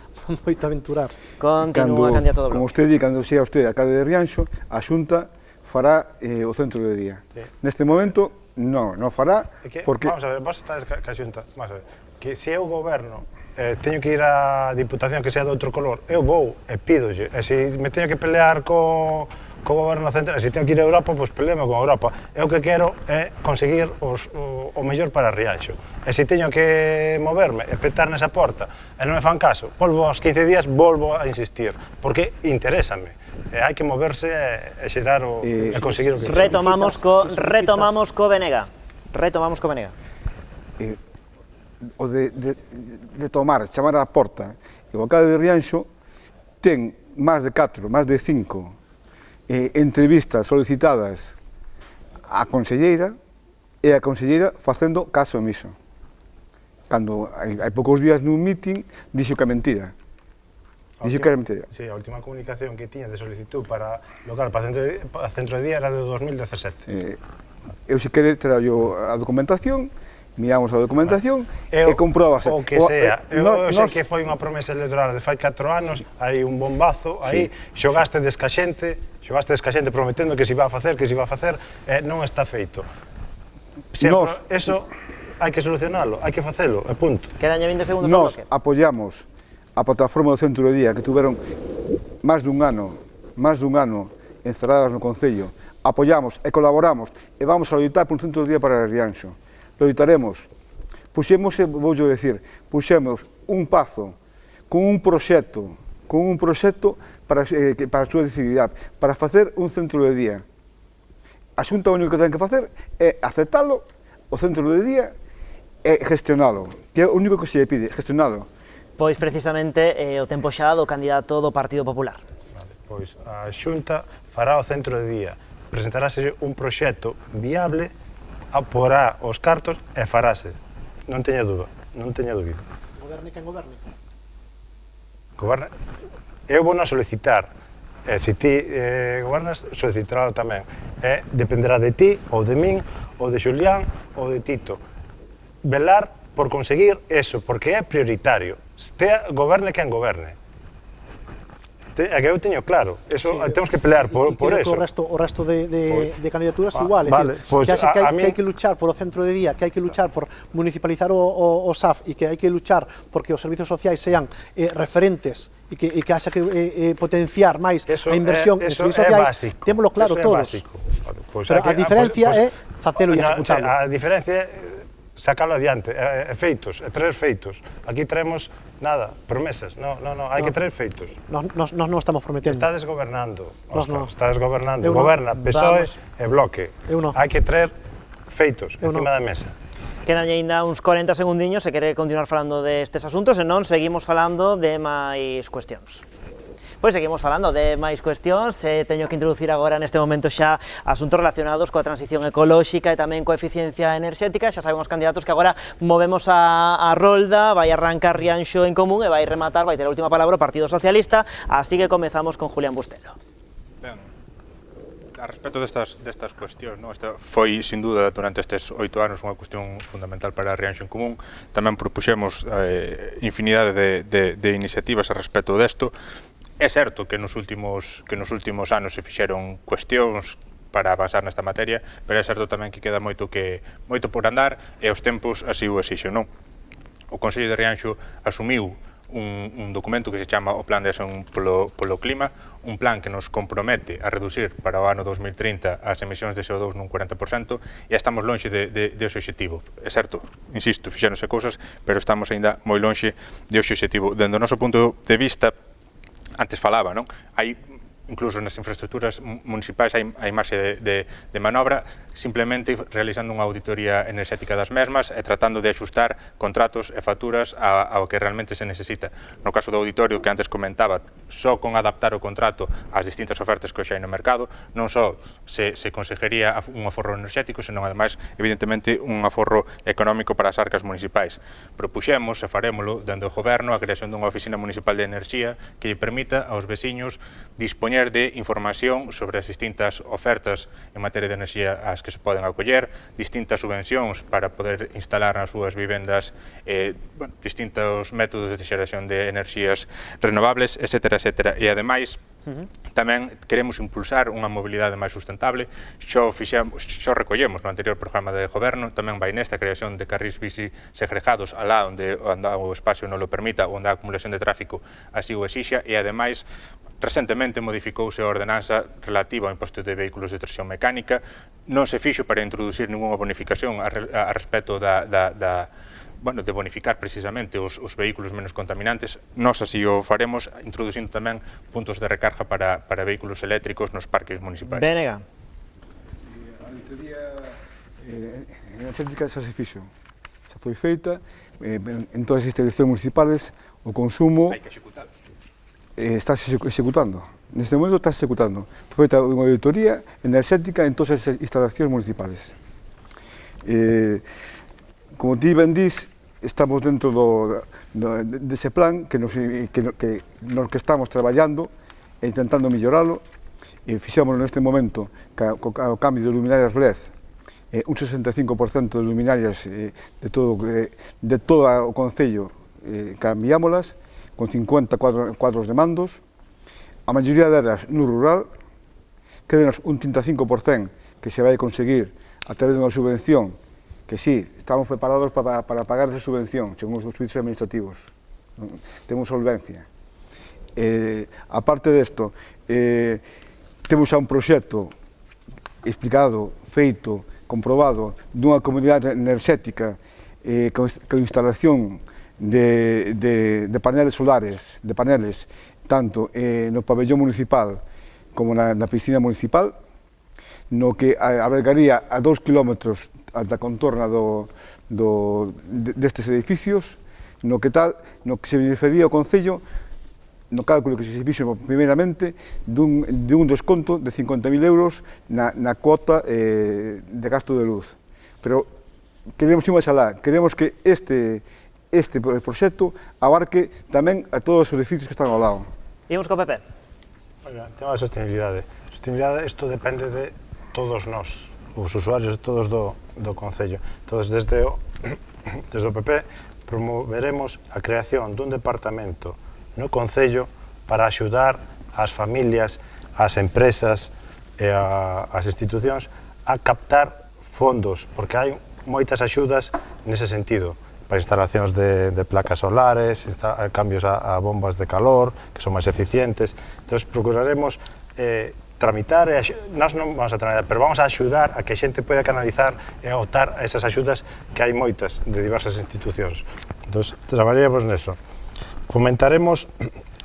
Moito aventurar. Continúa, candidato do Bloque. Como usted di, cando sea usted alcalde de Rianxo, a Xunta fará o centro de día. Neste momento, non fará, porque... Vamos a ver, vos estás ca Xunta, vamos a ver. que se eu goberno teño que ir á Diputación que sea de outro color, eu vou e pídolle, e se me teño que pelear co goberno central, se teño que ir a Europa, pois peleame con Europa. Eu que quero é conseguir o mellor para Rianxo. E se teño que moverme e petar nesa porta e non me fan caso, volvo aos 15 días, volvo a insistir, porque interésame. Hai que moverse e xerar e conseguir o que Retomamos co Benega. O de tomar, chamar á porta, e o alcalde de Rianxo ten máis de 4, máis de 5 entrevistas solicitadas á conselleira e a conselleira facendo caso omiso. Cando hai poucos días nun meeting dixo que é mentira. Dixo que era mentira. Sí, a última comunicación que tiña de solicitud para local para centro de día era de 2017. Eu se quere traio a documentación, miramos a documentación e compróbase. O que sea. Eu sei que foi unha promesa electoral de fai 4 anos, hai un bombazo, aí xogaste descaxente prometendo que se iba a facer, non está feito. Eso hai que solucionalo, hai que facelo, e punto. Quedan 20 segundos ao bloque. Nos apoyamos a plataforma do Centro de Día que tuveron máis dun ano encerradas no Concello. Apoyamos e colaboramos e vamos a loitar por un Centro de Día para Rianxo. Loitaremos. Puxemos un pazo con un proxecto para a súa decidirá, para facer un centro de día. A Xunta único que ten que facer é aceptalo, o centro de día, e gestionalo, que é o único que se lle pide, gestionalo. Pois precisamente o tempo xa do candidato do Partido Popular. Pois a Xunta fará o centro de día, presentarase un proxecto viable, porá os cartos e farase. Non teña dúbida. Goberne quen goberne. Eu vou a solicitar, se ti gobernas, solicitarlo tamén. Dependerá de ti, ou de min, ou de Xulián, ou de Tito. Velar por conseguir eso, porque é prioritario. Goberne quen goberne. É que eu teño claro, temos que pelear por eso. O resto de candidaturas igual, que hai que luchar polo centro de día, que hai que luchar por municipalizar o SAF e que hai que luchar porque os servizos sociais sean referentes e que haxa que potenciar máis a inversión en servizos sociais, témolo claro todos. Pero a diferencia é facelo e executalo. A diferencia é sacalo adiante, feitos, traer feitos. Aquí traemos nada, promesas, non, hai que traer feitos. Nos non estamos prometendo. Estades gobernando, Óscar, estades gobernando. Goberna PSOE e Bloque. Hai que traer feitos encima da mesa. Quedan ainda uns 40 segundiños se quere continuar falando destes asuntos, e non seguimos falando de máis cuestións. Pois seguimos falando de máis cuestións, teño que introducir agora neste momento xa asuntos relacionados coa transición ecolóxica e tamén coa eficiencia enerxética. Xa sabemos candidatos que agora movemos a rolda, vai arrancar Rianxo en Común e vai rematar, vai ter a última palabra o Partido Socialista, así que comezamos con Julián Bustelo. Ben, a respecto destas cuestións, esta foi, sin dúda, durante estes 8 anos unha cuestión fundamental para Rianxo en Común. Tamén propuxemos infinidade de iniciativas a respecto desto. É certo que nos últimos anos se fixeron cuestións para avanzar nesta materia, pero é certo tamén que queda moito por andar e os tempos así o exixen, non? O Consello de Rianxo asumiu un documento que se chama o Plan de Acción polo Clima, un plan que nos compromete a reducir para o ano 2030 as emisións de CO2 nun 40% e estamos lonxe de ese objetivo. É certo, insisto, fixéronse cousas, pero estamos ainda moi lonxe de ese objetivo. Dende o noso punto de vista, antes falaba, non? Hai, incluso nas infraestructuras municipais, hai marxe de manobra, simplemente realizando unha auditoría enerxética das mesmas e tratando de axustar contratos e facturas ao que realmente se necesita. No caso do auditorio que antes comentaba, só con adaptar o contrato ás distintas ofertas que hoxe hai no mercado, non só se conseguiría un aforro enerxético, senón, ademais, evidentemente, un aforro económico para as arcas municipais. Propuxemos, e farémolo, dende o Goberno, a creación dunha oficina municipal de enerxía que lle permita aos veciños dispoñer de información sobre as distintas ofertas en materia de enerxía ás que que se poden acoller, distintas subvencións para poder instalar nas súas vivendas distintos métodos de xeración de enerxías renovables, etc. E ademais, tamén queremos impulsar unha mobilidade máis sustentable. Xo recollemos no anterior programa de goberno, tamén vai nesta creación de carrís bici segregados alá onde o espacio non lo permita, onde a acumulación de tráfico así o exixa, e ademais recentemente modificouse a ordenanza relativa ao imposto de vehículos de tracción mecánica. Non se fixo para introducir ninguna bonificación a respecto de bonificar precisamente os vehículos menos contaminantes. Nós así o faremos, introducindo tamén puntos de recarga para vehículos eléctricos nos parques municipais. Bénega. A auditoría enerxética xa se fixo, xa foi feita, en todas as instalacións municipales o consumo Hai que executar. Está executando. Neste momento está executando. Foi feita unha auditoría enerxética en todas as instalacións municipales. Como ti ben dís, estamos dentro dese plan que nos que estamos traballando e intentando melloralo, e fixámoslo neste momento co cambio de luminarias LED, un 65% de luminarias de todo o Concello cambiámolas, con 50 cuadros de mandos, a maioría delas no rural, quedanos un 35% que se vai conseguir a través dunha subvención, que sí, estamos preparados para pagar esa subvención, según os servicios administrativos, temos solvencia. Aparte desto, temos xa un proxecto explicado, feito, comprobado, dunha comunidade enerxética con instalación de paneles solares, tanto no pabellón municipal como na piscina municipal, no que albergaría a 2 kilómetros da contorna destes edificios, no que se beneficiaría o Concello, no cálculo que se fixo primeiramente, dun desconto de 50.000 euros na cuota de gasto de luz. Pero queremos ir máis alá, queremos que este proxecto abarque tamén a todos os edificios que están ao lado. Imos co PP. Oiga, tema da sostenibilidade. Sostenibilidade, isto depende de todos nós, os usuarios todos do Concello. Todos desde o PP promoveremos a creación dun departamento no Concello para axudar as familias, as empresas e as institucións a captar fondos, porque hai moitas axudas nese sentido, para instalacións de placas solares, cambios a bombas de calor, que son máis eficientes. Entón, procuraremos tramitar, nós non vamos a tramitar, pero vamos a axudar a que a xente poida canalizar e optar a esas axudas que hai moitas de diversas institucións. Entón, traballaremos neso. Fomentaremos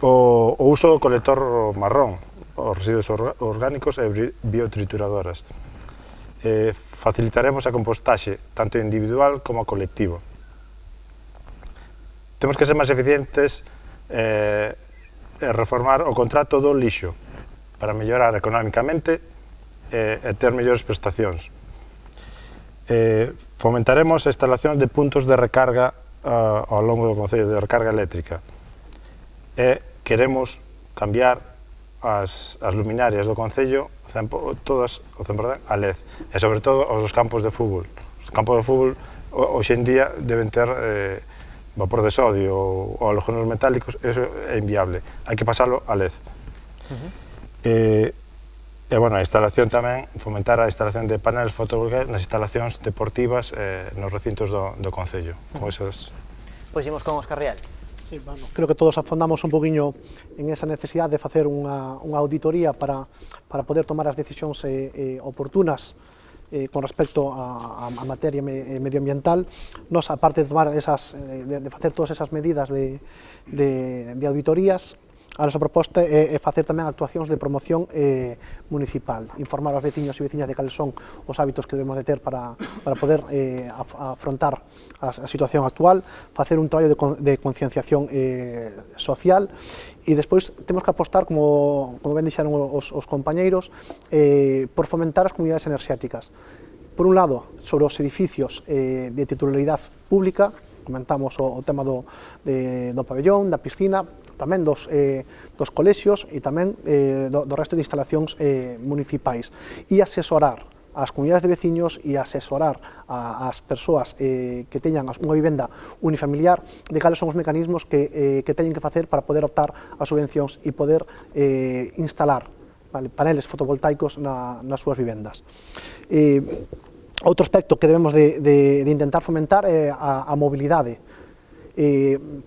o uso do colector marrón, os residuos orgánicos e biotrituradoras. Facilitaremos a compostaxe, tanto individual como colectivo. Temos que ser máis eficientes e reformar o contrato do lixo, para mellorar económicamente e ter mellores prestacións. Fomentaremos a instalación de puntos de recarga ao longo do Concello, de recarga eléctrica. E queremos cambiar as luminarias do Concello, todas o 100% a LED, e sobre todo os campos de fútbol. Os campos de fútbol hoxe en día deben ter vapor de sodio ou halógenos metálicos, eso é inviable, hai que pasalo a LED. A instalación tamén, fomentar a instalación de paneles fotovoltaicos nas instalacións deportivas nos recintos do Concello. Pois imos con Óscar Rial. Sí, bueno, creo que todos afondamos un poquinho en esa necesidade de facer unha auditoría para poder tomar as decisións oportunas con respecto a materia medioambiental. Nos, aparte de tomar de facer todas esas medidas de auditorías, a nosa proposta é facer tamén actuacións de promoción municipal, informar aos veciños e veciñas de cales son os hábitos que debemos de ter para poder afrontar a situación actual, facer un traballo de concienciación social, e despois temos que apostar, como ben dixeron os compañeiros, por fomentar as comunidades enerxéticas. Por un lado, sobre os edificios de titularidade pública, comentamos o tema do pabellón, da piscina, tamén dos colexios e tamén do resto de instalacións municipais, e asesorar ás comunidades de veciños e asesorar ás persoas que teñan unha vivenda unifamiliar de cales son os mecanismos que teñen que facer para poder optar a subvencións e poder instalar paneles fotovoltaicos nas súas vivendas. Outro aspecto que debemos de intentar fomentar é a mobilidade.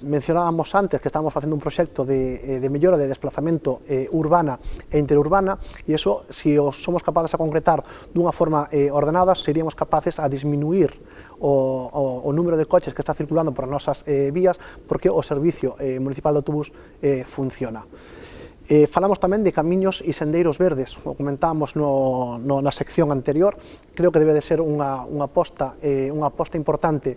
Mencionábamos antes que estábamos facendo un proxecto de mellora de desplazamento urbana e interurbana e iso, se somos capaces a concretar dunha forma ordenada, seríamos capaces a disminuir o número de coches que está circulando por as nosas vías porque o servicio municipal de autobús funciona. Falamos tamén de camiños e sendeiros verdes, o comentábamos na sección anterior. Creo que debe de ser unha aposta importante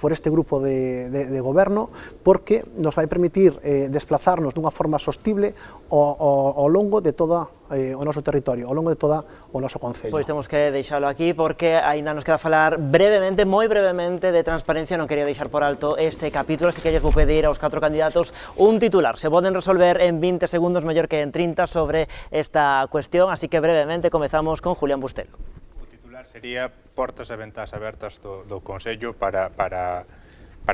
por este grupo de goberno, porque nos vai permitir desplazarnos dunha forma sostible ao longo de todo o noso territorio, ao longo de todo o noso concello. Pois temos que deixalo aquí porque aínda nos queda falar brevemente, moi brevemente, de transparencia. Non quería deixar por alto ese capítulo, así que lles vou pedir aos 4 candidatos un titular. Se poden resolver en 20 segundos, mellor que en 30, sobre esta cuestión, así que brevemente comezamos con Julián Bustelo. O titular sería portas e ventás abertas do Consello para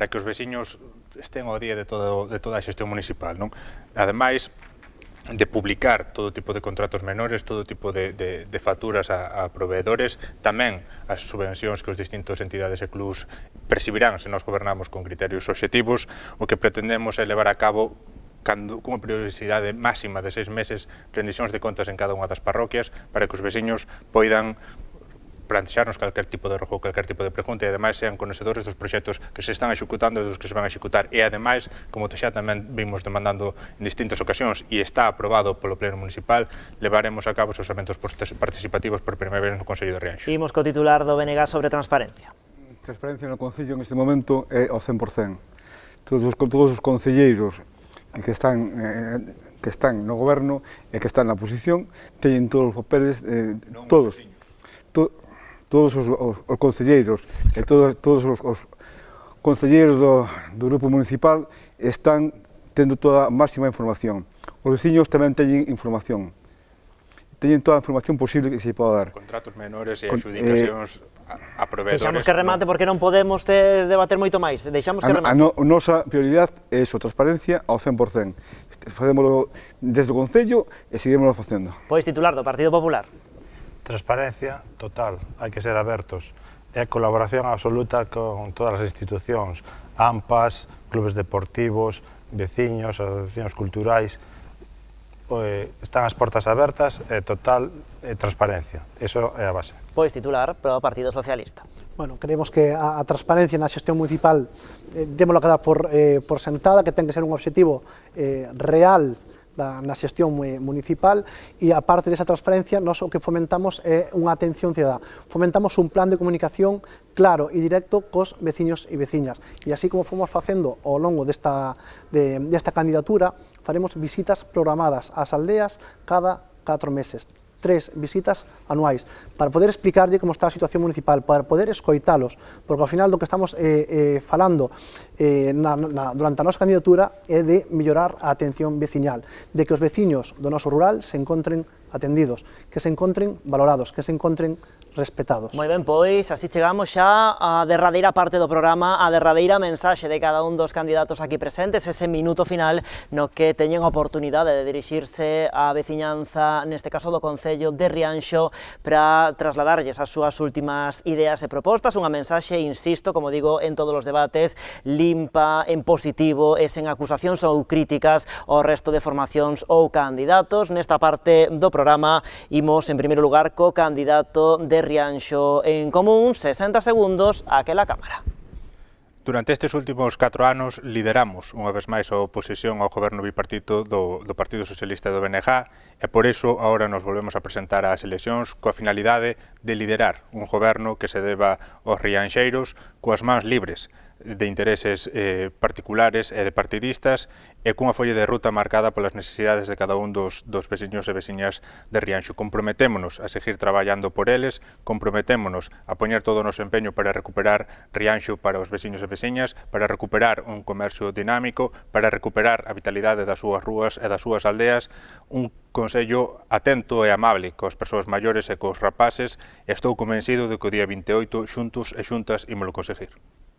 que os veciños estén ao día de toda a xestión municipal, non? Ademais, de publicar todo tipo de contratos menores, todo tipo de facturas a proveedores, tamén as subvencións que os distintos entidades e clubs percibirán se nós gobernamos con criterios obxectivos. O que pretendemos é levar a cabo cunha periodicidade máxima de 6 meses rendicións de contas en cada unha das parroquias para que os veciños poidan plantexarnos calquer tipo de erro, calquer tipo de pregunta e ademais sean conhecedores dos proxectos que se están executando e dos que se van a executar e ademais, como xa tamén vimos demandando en distintas ocasións e está aprobado polo Pleno Municipal, levaremos a cabo os orzamentos participativos por primeira vez no Concello de Rianxo. Imos co titular do BNG sobre transparencia. Transparencia no Concello en este momento é ao 100%. Todos os concelleiros que están no goberno e que están na oposición teñen todos os papeles, todos os concelleiros e todos os concelleiros do grupo municipal están tendo toda a máxima información. Os veciños tamén teñen información. Teñen toda a información posible que se poda dar. Contratos menores e adjudicacións a proveedores. Deixamos que remate porque non podemos debater moito máis. Deixamos que remate. A nosa prioridade é iso, transparencia ao 100%. Facémolo desde o Concello e seguimos facendo. Pois titular do Partido Popular. Transparencia total, hai que ser abertos. É colaboración absoluta con todas as institucións, AMPAs, clubes deportivos, veciños, asociacións culturais. Están as portas abertas, total transparencia. Eso é a base. Pois titular para o Partido Socialista. Bueno, creemos que a transparencia na xestión municipal démosla quedar por sentada, que ten que ser un obxectivo real na xestión municipal e, aparte desa transparencia, nós o que fomentamos é unha atención cidadá. Fomentamos un plan de comunicación claro e directo cos veciños e veciñas. E así como fomos facendo ao longo desta candidatura, faremos visitas programadas ás aldeas cada 4 meses. 3 visitas anuais, para poder explicarlle como está a situación municipal, para poder escoitalos, porque ao final do que estamos falando durante a nosa candidatura é de mellorar a atención veciñal, de que os veciños do noso rural se encontren atendidos, que se encontren valorados, que se encontren respetados. Moi ben, pois, así chegamos xa á derradeira parte do programa, á derradeira mensaxe de cada un dos candidatos aquí presentes, ese minuto final no que teñen a oportunidade de dirixirse á veciñanza, neste caso do Concello de Rianxo, para trasladarlles as súas últimas ideas e propostas, unha mensaxe, insisto, como digo, en todos os debates, limpa, en positivo e sen acusacións ou críticas ao resto de formacións ou candidatos. Nesta parte do programa imos, en primeiro lugar, co candidato de Rianxo en Común, 60 segundos, aquela cámara. Durante estes últimos 4 anos lideramos unha vez máis a oposición ao goberno bipartito do Partido Socialista do BNG e por iso agora nos volvemos a presentar ás eleccións coa finalidade de liderar un goberno que se deba aos rianxeiros coas mans libres de intereses particulares e de partidistas e cunha folla de ruta marcada polas necesidades de cada un dos veciños e veciñas de Rianxo. Comprometémonos a seguir traballando por eles, comprometémonos a poñer todo o noso empeño para recuperar Rianxo para os veciños e veciñas, para recuperar un comercio dinámico, para recuperar a vitalidade das súas rúas e das súas aldeas, un consello atento e amable coas persoas maiores e cos rapaces, e estou convencido de que o día 28 xuntos e xuntas ímolo conseguir.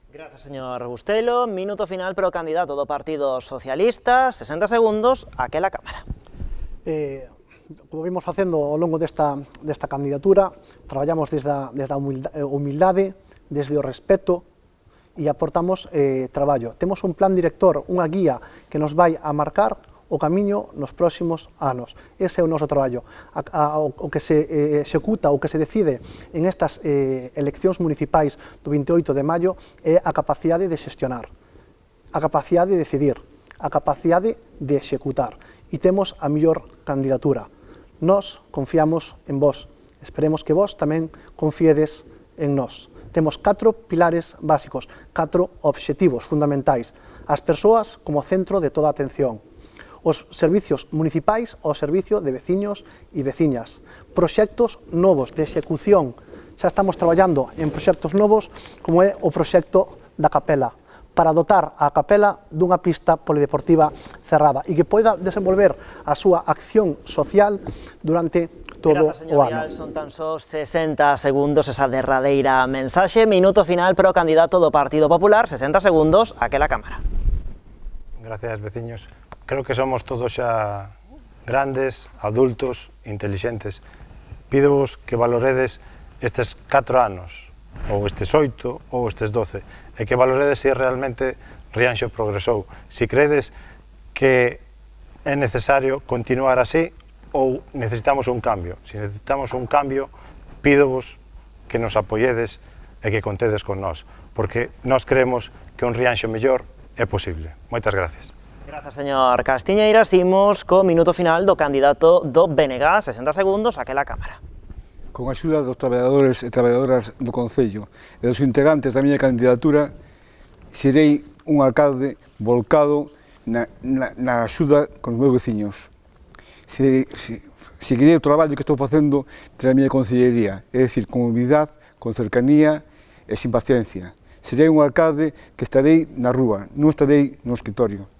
Gracias, señor Bustelo. Minuto final para o candidato do Partido Socialista. 60 segundos, aquela Cámara. Como vimos facendo ao longo desta candidatura, traballamos desde a humildade, desde o respeto e aportamos traballo. Temos un plan director, unha guía que nos vai a marcar o camiño nos próximos anos. Ese é o noso traballo. O que se executa, o que se decide en estas eleccións municipais do 28 de maio é a capacidade de xestionar, a capacidade de decidir, a capacidade de executar. E temos a mellor candidatura. Nós confiamos en vos. Esperemos que vos tamén confiedes en nós. Temos 4 pilares básicos, 4 obxectivos fundamentais. As persoas como centro de toda a atención. Os servicios municipais ao servicio de veciños e veciñas. Proxectos novos de execución. Xa estamos traballando en proxectos novos como é o proxecto da Capela, para dotar a Capela dunha pista polideportiva cerrada e que poida desenvolver a súa acción social durante todo o ano. Gracias, señor Vial. Son tan só 60 segundos esa derradeira mensaxe. Minuto final para o candidato do Partido Popular. 60 segundos, aquela Cámara. Gracias, veciños. Creo que somos todos xa grandes, adultos, intelixentes. Pídovos que valoredes estes 4 anos, ou estes 8, ou estes 12, e que valoredes se realmente Rianxo progresou. Si credes que é necesario continuar así ou necesitamos un cambio. Si necesitamos un cambio, pídovos que nos apoyedes e que contedes con nós, porque nós creemos que un Rianxo mellor é posible. Moitas gracias. Grazas, señor Castiñeiras. Imos co minuto final do candidato do BNG. 60 segundos, aquela Cámara. Con a axuda dos traballadores e traballadoras do Concello e dos integrantes da miña candidatura, serei un alcalde volcado na axuda con os meus veciños. Seguirei o traballo que estou facendo desde a miña concellería, é dicir, con humildade, con cercanía e sin paciencia. Serei un alcalde que estarei na rúa, non estarei no escritorio.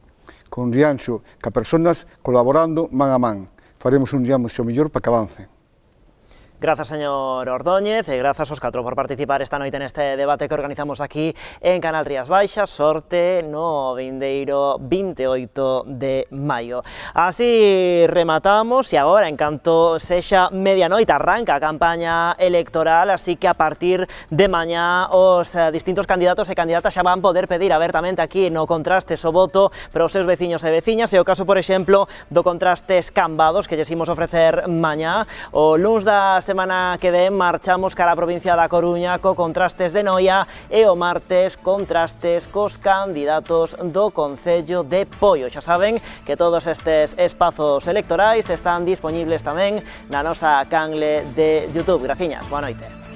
Con Rianxo, ca persoas colaborando man a man. Faremos un Rianxo mellor para que avance. Grazas, señor Ordóñez, e grazas aos 4 por participar esta noite neste debate que organizamos aquí en Canal Rías Baixas. Sorte no vindeiro 28 de maio. Así rematamos, e agora, en canto sexa medianoite, arranca a campaña electoral, así que a partir de mañá os distintos candidatos e candidatas xa van poder pedir abertamente aquí no Contrastes o voto para os seus veciños e veciñas. E o caso, por exemplo, do Contrastes Cambados, que lles imos ofrecer mañá. O luns da semana que ven marchamos cara a provincia da Coruña co Contrastes de Noia e o martes Contrastes cos candidatos do Concello de Poio. Xa saben que todos estes espazos electorais están disponibles tamén na nosa canle de YouTube. Graciñas, boa noite.